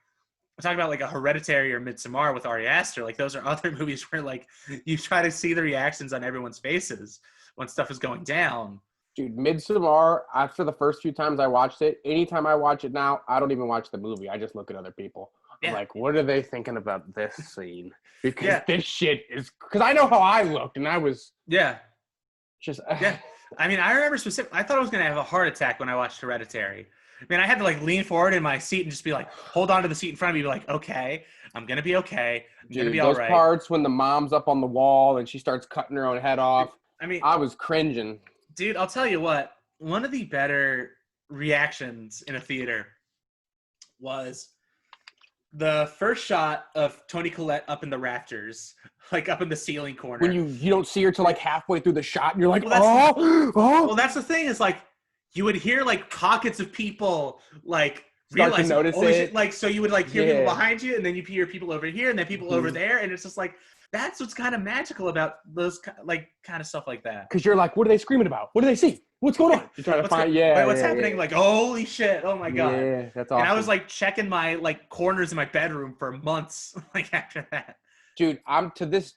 I talk about like a Hereditary or Midsommar with Ari Aster. Like, those are other movies where like you try to see the reactions on everyone's faces when stuff is going down. Dude, Midsommar, after the first few times I watched it, anytime I watch it now, I don't even watch the movie. I just look at other people. Yeah. I'm like, what are they thinking about this scene? Because this shit is... Because I know how I looked, and I was... Yeah. Just... Yeah. I mean, I remember specifically... I thought I was going to have a heart attack when I watched Hereditary. I mean, I had to like lean forward in my seat and just be like, hold on to the seat in front of me, be like, okay, I'm going to be okay. I'm going to be all right. Those parts when the mom's up on the wall and she starts cutting her own head off. I mean... I was cringing. Dude, I'll tell you what, one of the better reactions in a theater was the first shot of Toni Collette up in the rafters, like up in the ceiling corner. When you don't see her till like halfway through the shot, and you're like, oh. Well, that's the thing, is like, you would hear like pockets of people like start to notice it. Like, so you would like hear people behind you, and then you hear people over here, and then people over there, and it's just like, that's what's kind of magical about those like kind of stuff like that. Because you're like, what are they screaming about? What do they see? What's going on? You're trying to find, what's happening? Yeah. Like, holy shit! Oh my god! Yeah, that's awesome. And I was like checking my like corners in my bedroom for months, like after that. Dude, I'm to this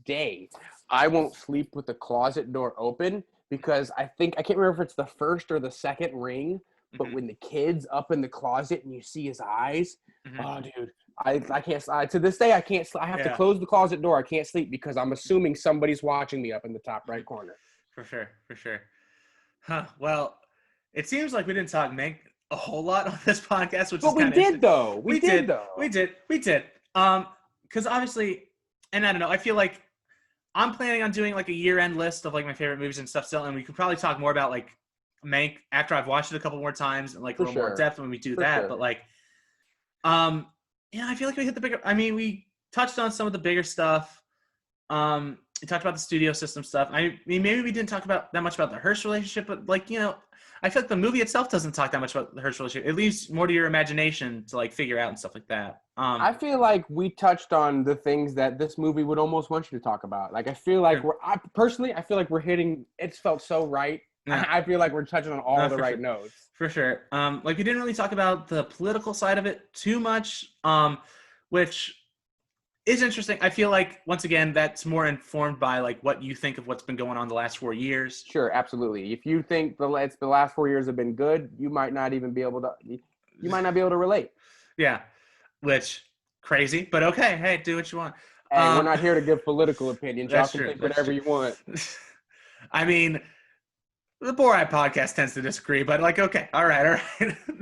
day, I won't sleep with the closet door open, because I can't remember if it's the first or the second ring, but when the kid's up in the closet and you see his eyes, oh dude. I can't. To this day, I can't. I have to close the closet door. I can't sleep because I'm assuming somebody's watching me up in the top right corner. For sure. Huh. Well, it seems like we didn't talk Mank a whole lot on this podcast, which but is we did though. We did. Because obviously, and I don't know. I feel like I'm planning on doing like a year-end list of like my favorite movies and stuff still, and we could probably talk more about like Mank after I've watched it a couple more times and like a little more depth when we do that. Sure. But like, yeah, I feel like we hit the bigger. I mean, we touched on some of the bigger stuff. We talked about the studio system stuff. I mean, maybe we didn't talk about that much about the Hearst relationship, but like, I feel like the movie itself doesn't talk that much about the Hearst relationship. It leaves more to your imagination to like figure out and stuff like that. I feel like we touched on the things that this movie would almost want you to talk about. Like, I feel like I feel like we're hitting. It's felt so right. Yeah. I feel like we're touching on all the right notes. For sure. Like, we didn't really talk about the political side of it too much, which is interesting. I feel like, once again, that's more informed by like what you think of what's been going on the last 4 years. Sure, absolutely. If you think the last 4 years have been good, you might not be able to relate. Yeah, which crazy, but okay. Hey, do what you want. Hey, we're not here to give political opinions. Y'all can think whatever you want. I mean, the Borat podcast tends to disagree, but like, okay, all right.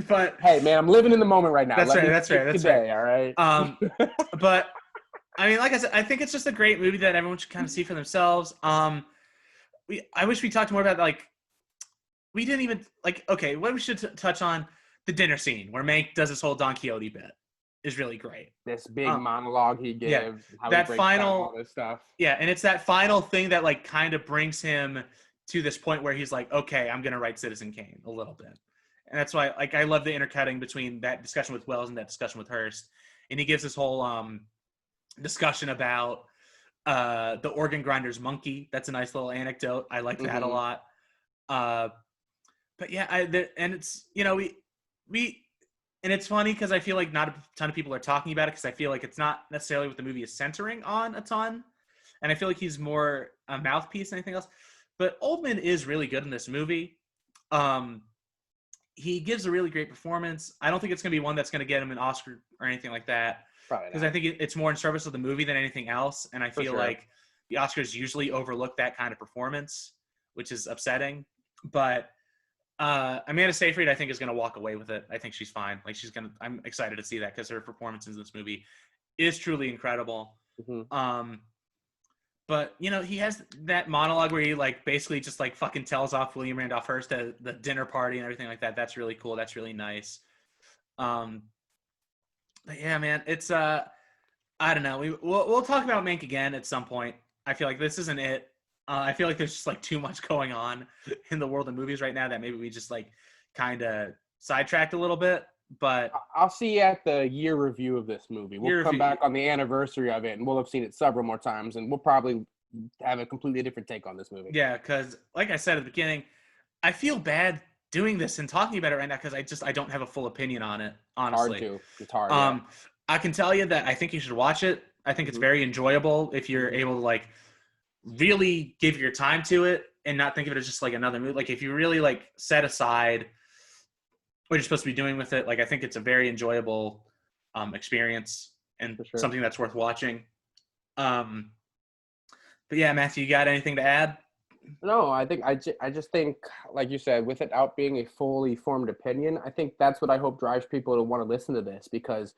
But hey, man, I'm living in the moment right now. That's right. All right. But I mean, like I said, I think it's just a great movie that everyone should kind of see for themselves. I wish we talked more about, like, we didn't even, like, okay, what we should touch on, the dinner scene where Mank does this whole Don Quixote bit is really great. This big monologue he gives. Yeah, how that he final, all this stuff. Yeah, and it's that final thing that, like, kind of brings him to this point where he's like, okay, I'm going to write Citizen Kane a little bit. And that's why, like, I love the intercutting between that discussion with Wells and that discussion with Hearst. And he gives this whole discussion about the organ grinder's monkey. That's a nice little anecdote. I like that a lot. But yeah, and it's, and it's funny because I feel like not a ton of people are talking about it, because I feel like it's not necessarily what the movie is centering on a ton. And I feel like he's more a mouthpiece than anything else. But Oldman is really good in this movie. He gives a really great performance. I don't think it's going to be one that's going to get him an Oscar or anything like that. Because I think it's more in service of the movie than anything else. And I feel like the Oscars usually overlook that kind of performance, which is upsetting. But Amanda Seyfried, I think, is going to walk away with it. I think she's fine. Like I'm excited to see that because her performance in this movie is truly incredible. Mm-hmm. But he has that monologue where he like basically just like fucking tells off William Randolph Hearst at the dinner party and everything like that. That's really cool. That's really nice. But yeah, man, it's I don't know. We'll talk about Mank again at some point. I feel like this isn't it. I feel like there's just like too much going on in the world of movies right now that maybe we just like kind of sidetracked a little bit. But I'll see you at the year review of this movie. We'll come back on the anniversary of it, and we'll have seen it several more times, and we'll probably have a completely different take on this movie. Yeah, because like I said at the beginning, I feel bad doing this and talking about it right now because I don't have a full opinion on it, honestly. It's hard. Yeah. I can tell you that I think you should watch it. I think it's very enjoyable if you're able to like really give your time to it and not think of it as just like another movie. Like if you really like set aside what you're supposed to be doing with it, like I think it's a very enjoyable experience and something that's worth watching. But yeah, Matthew, you got anything to add? No, I think I just think, like you said, with it out being a fully formed opinion, I think that's what I hope drives people to want to listen to this, because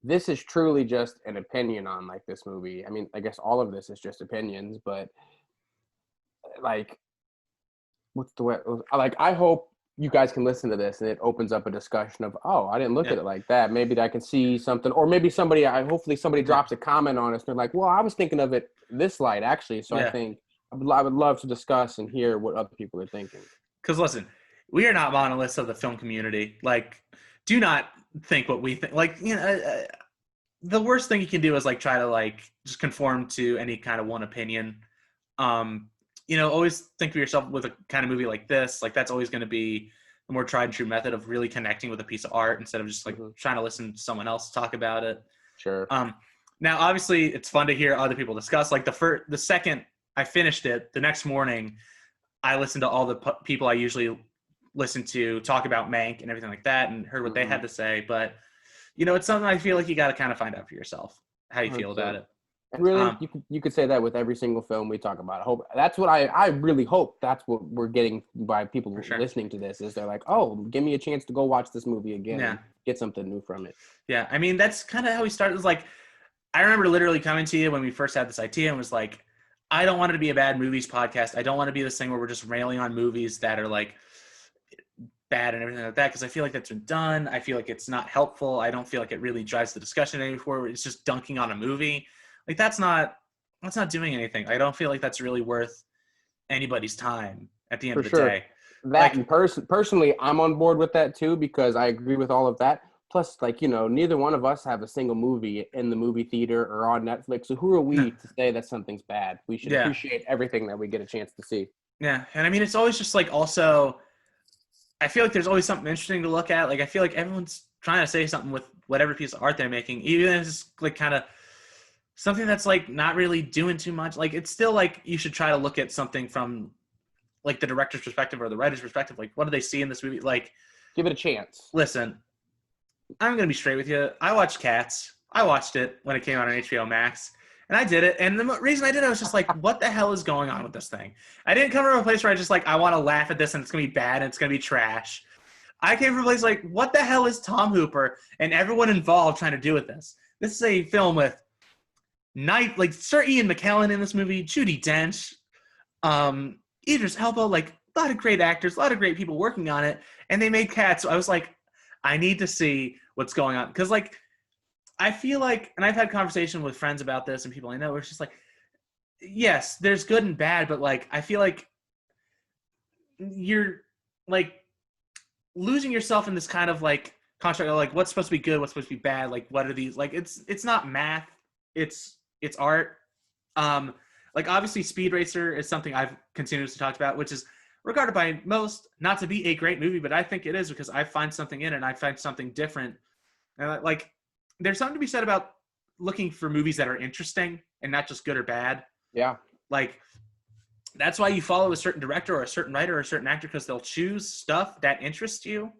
this is truly just an opinion on like this movie. I mean, I guess all of this is just opinions, but like, what's the way? Like, I hope you guys can listen to this and it opens up a discussion of, oh, I didn't look at it like that. Maybe I can see something, or maybe hopefully somebody drops a comment on us. They're like, well, I was thinking of it this light actually. So I think I would love to discuss and hear what other people are thinking. Because listen, we are not monoliths of the film community. Like, do not think what we think. Like, the worst thing you can do is like try to like just conform to any kind of one opinion. Always think of yourself with a kind of movie like this. Like that's always going to be the more tried and true method of really connecting with a piece of art instead of just like trying to listen to someone else talk about it. Sure. Now, obviously, it's fun to hear other people discuss. Like the second I finished it, the next morning, I listened to all the people I usually listen to talk about Mank and everything like that, and heard what they had to say. But it's something I feel like you got to kind of find out for yourself how you feel about it. And really, you could say that with every single film we talk about. I hope that's what I really hope that's what we're getting by people listening to this, is they're like, oh, give me a chance to go watch this movie again and get something new from it. Yeah, I mean, that's kind of how we started. It was like, I remember literally coming to you when we first had this idea and was like, I don't want it to be a bad movies podcast. I don't want to be this thing where we're just railing on movies that are like bad and everything like that, because I feel like that's been done. I feel like it's not helpful. I don't feel like it really drives the discussion anymore. It's just dunking on a movie. Like that's not doing anything. I don't feel like that's really worth anybody's time at the end of the day. That like, personally, I'm on board with that too, because I agree with all of that. Plus, like, neither one of us have a single movie in the movie theater or on Netflix. So who are we to say that something's bad? We should appreciate everything that we get a chance to see. Yeah. And I mean, it's always just like, also, I feel like there's always something interesting to look at. Like, I feel like everyone's trying to say something with whatever piece of art they're making, even if it's like kind of something that's like not really doing too much. Like, it's still like you should try to look at something from like the director's perspective or the writer's perspective. Like, what do they see in this movie? Like, give it a chance. Listen, I'm going to be straight with you. I watched Cats. I watched it when it came out on HBO Max, and I did it. And the reason I did it, I was just like, what the hell is going on with this thing? I didn't come from a place where I just like, I want to laugh at this and it's going to be bad and it's going to be trash. I came from a place like, what the hell is Tom Hooper and everyone involved trying to do with this? This is a film with like Sir Ian McKellen in this movie, Judi Dench, Idris Elba, like a lot of great actors, a lot of great people working on it, and they made Cats. So I was like, I need to see what's going on. Because, like, I feel like, and I've had conversation with friends about this and people I know, where it's just like, yes, there's good and bad, but, like, I feel like you're, like, losing yourself in this kind of, like, construct of, like, what's supposed to be good, what's supposed to be bad, like, what are these? Like, it's not math. It's art. Like, obviously, Speed Racer is something I've continuously talked about, which is regarded by most not to be a great movie, but I think it is because I find something in it and I find something different. And like, there's something to be said about looking for movies that are interesting and not just good or bad. Yeah. Like, that's why you follow a certain director or a certain writer or a certain actor, because they'll choose stuff that interests you.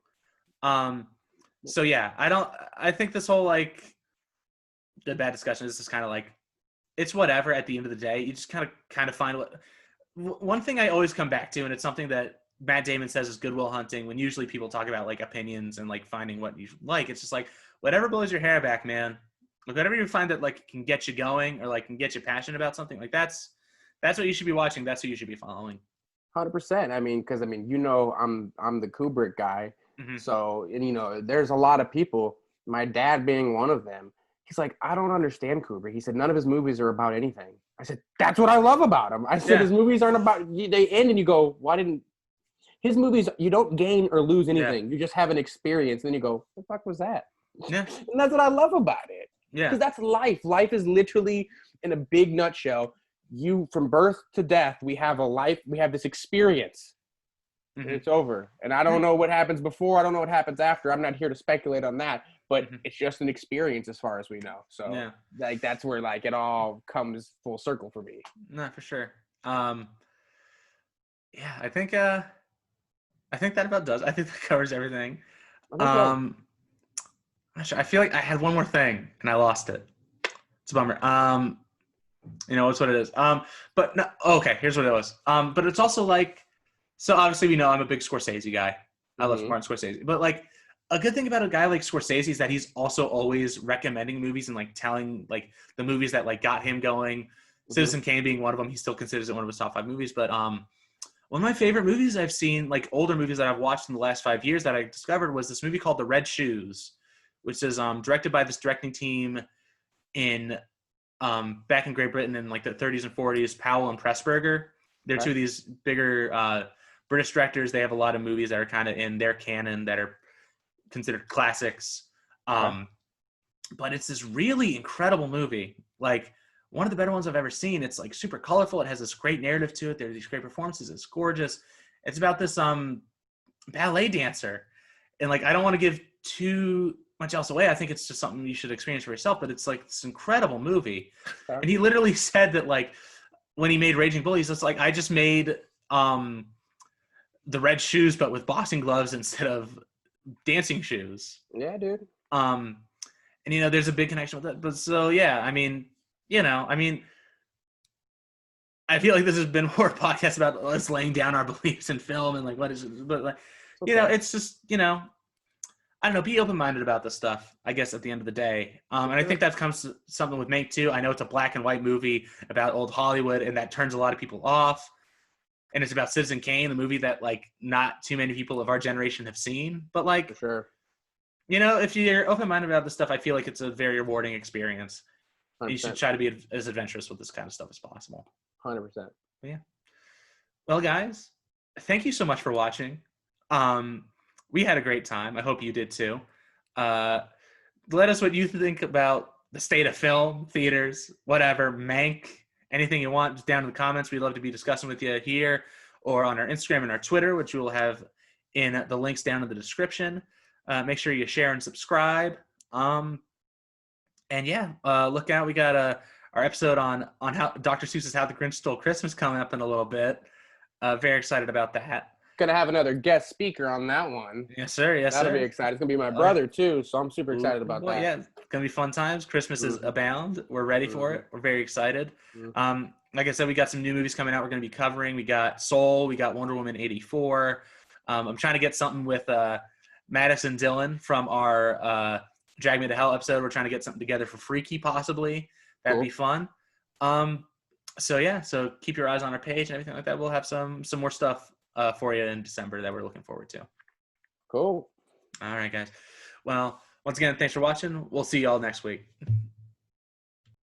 So yeah, I think this whole like the bad discussion is just kind of like, it's whatever at the end of the day. You just kind of find one thing I always come back to, and it's something that Matt Damon says is Good Will Hunting, when usually people talk about like opinions and like finding what you like, it's just like whatever blows your hair back, man. Like whatever you find that like can get you going or like can get you passionate about something, like that's what you should be watching. That's what you should be following. 100%. I mean, because I'm the Kubrick guy, Mm-hmm. so and there's a lot of people. My dad being one of them. He's like, I don't understand Kubrick. He said none of his movies are about anything. I said that's what I love about him. I said his movies aren't about. They end and you go, why didn't his movies? You don't gain or lose anything. Yeah. You just have an experience. And then you go, what the fuck was that? Yeah, and that's what I love about it. Yeah, because that's life. Life is literally, in a big nutshell, you from birth to death. We have a life. We have this experience. Mm-hmm. And it's over. And I don't know what happens before. I don't know what happens after. I'm not here to speculate on that. But it's just an experience as far as we know. So like that's where like it all comes full circle for me. No, for sure. Yeah, I think that about does. I think that covers everything. I feel like I had one more thing and I lost it. It's a bummer. It's what it is. But no, okay, here's what it was. But it's also like, so obviously we know I'm a big Scorsese guy. I love Martin Scorsese. But like a good thing about a guy like Scorsese is that he's also always recommending movies and like telling like the movies that like got him going. Mm-hmm. Citizen Kane being one of them. He still considers it one of his top 5 movies. But one of my favorite movies I've seen, like older movies that I've watched in the last 5 years that I discovered was this movie called The Red Shoes, which is directed by this directing team in back in Great Britain in like the 30s and 40s, Powell and Pressburger. They're two of these bigger British directors. They have a lot of movies that are kind of in their canon that are considered classics. But it's this really incredible movie. Like one of the better ones I've ever seen. It's like super colorful. It has this great narrative to it. There's these great performances. It's gorgeous. It's about this ballet dancer. And like I don't want to give too much else away. I think it's just something you should experience for yourself, but it's like this incredible movie. And he literally said that like when he made Raging Bull, he's just like, I just made The Red Shoes but with boxing gloves instead of dancing shoes. Yeah, dude. And there's a big connection with that. But so yeah, I feel like this has been more a podcast about us laying down our beliefs in film and like what is it, but like it's just I don't know, be open-minded about this stuff, I guess, at the end of the day. And I think that comes to something with Mank too. I know it's a black and white movie about old Hollywood and that turns a lot of people off. And it's about Citizen Kane, the movie that like not too many people of our generation have seen. But like, for sure. If you're open-minded about this stuff, I feel like it's a very rewarding experience. 100%. You should try to be as adventurous with this kind of stuff as possible. 100%. Yeah. Well, guys, thank you so much for watching. We had a great time. I hope you did too. Let us what you think about the state of film, theaters, whatever, Mank, anything you want, just down in the comments. We'd love to be discussing with you here or on our Instagram and our Twitter, which we will have in the links down in the description. Make sure you share and subscribe. And yeah, look out. We got our episode on how Dr. Seuss's How the Grinch Stole Christmas coming up in a little bit. Very excited about that. Gonna have another guest speaker on that one. Yes, sir. Yes, That'll sir. be exciting. It's gonna be my brother too, so I'm super excited about that. Yeah, it's gonna be fun times. Christmas is abound. We're ready for it. We're very excited. Like I said, we got some new movies coming out. We're gonna be covering. We got Soul. We got Wonder Woman 84. I'm trying to get something with Madison Dillon from our Drag Me to Hell episode. We're trying to get something together for Freaky, possibly. That'd be fun. So yeah, so keep your eyes on our page and everything like that. We'll have some more stuff for you in December that we're looking forward to. Cool. All right, guys. Well, once again, thanks for watching. We'll see you all next week.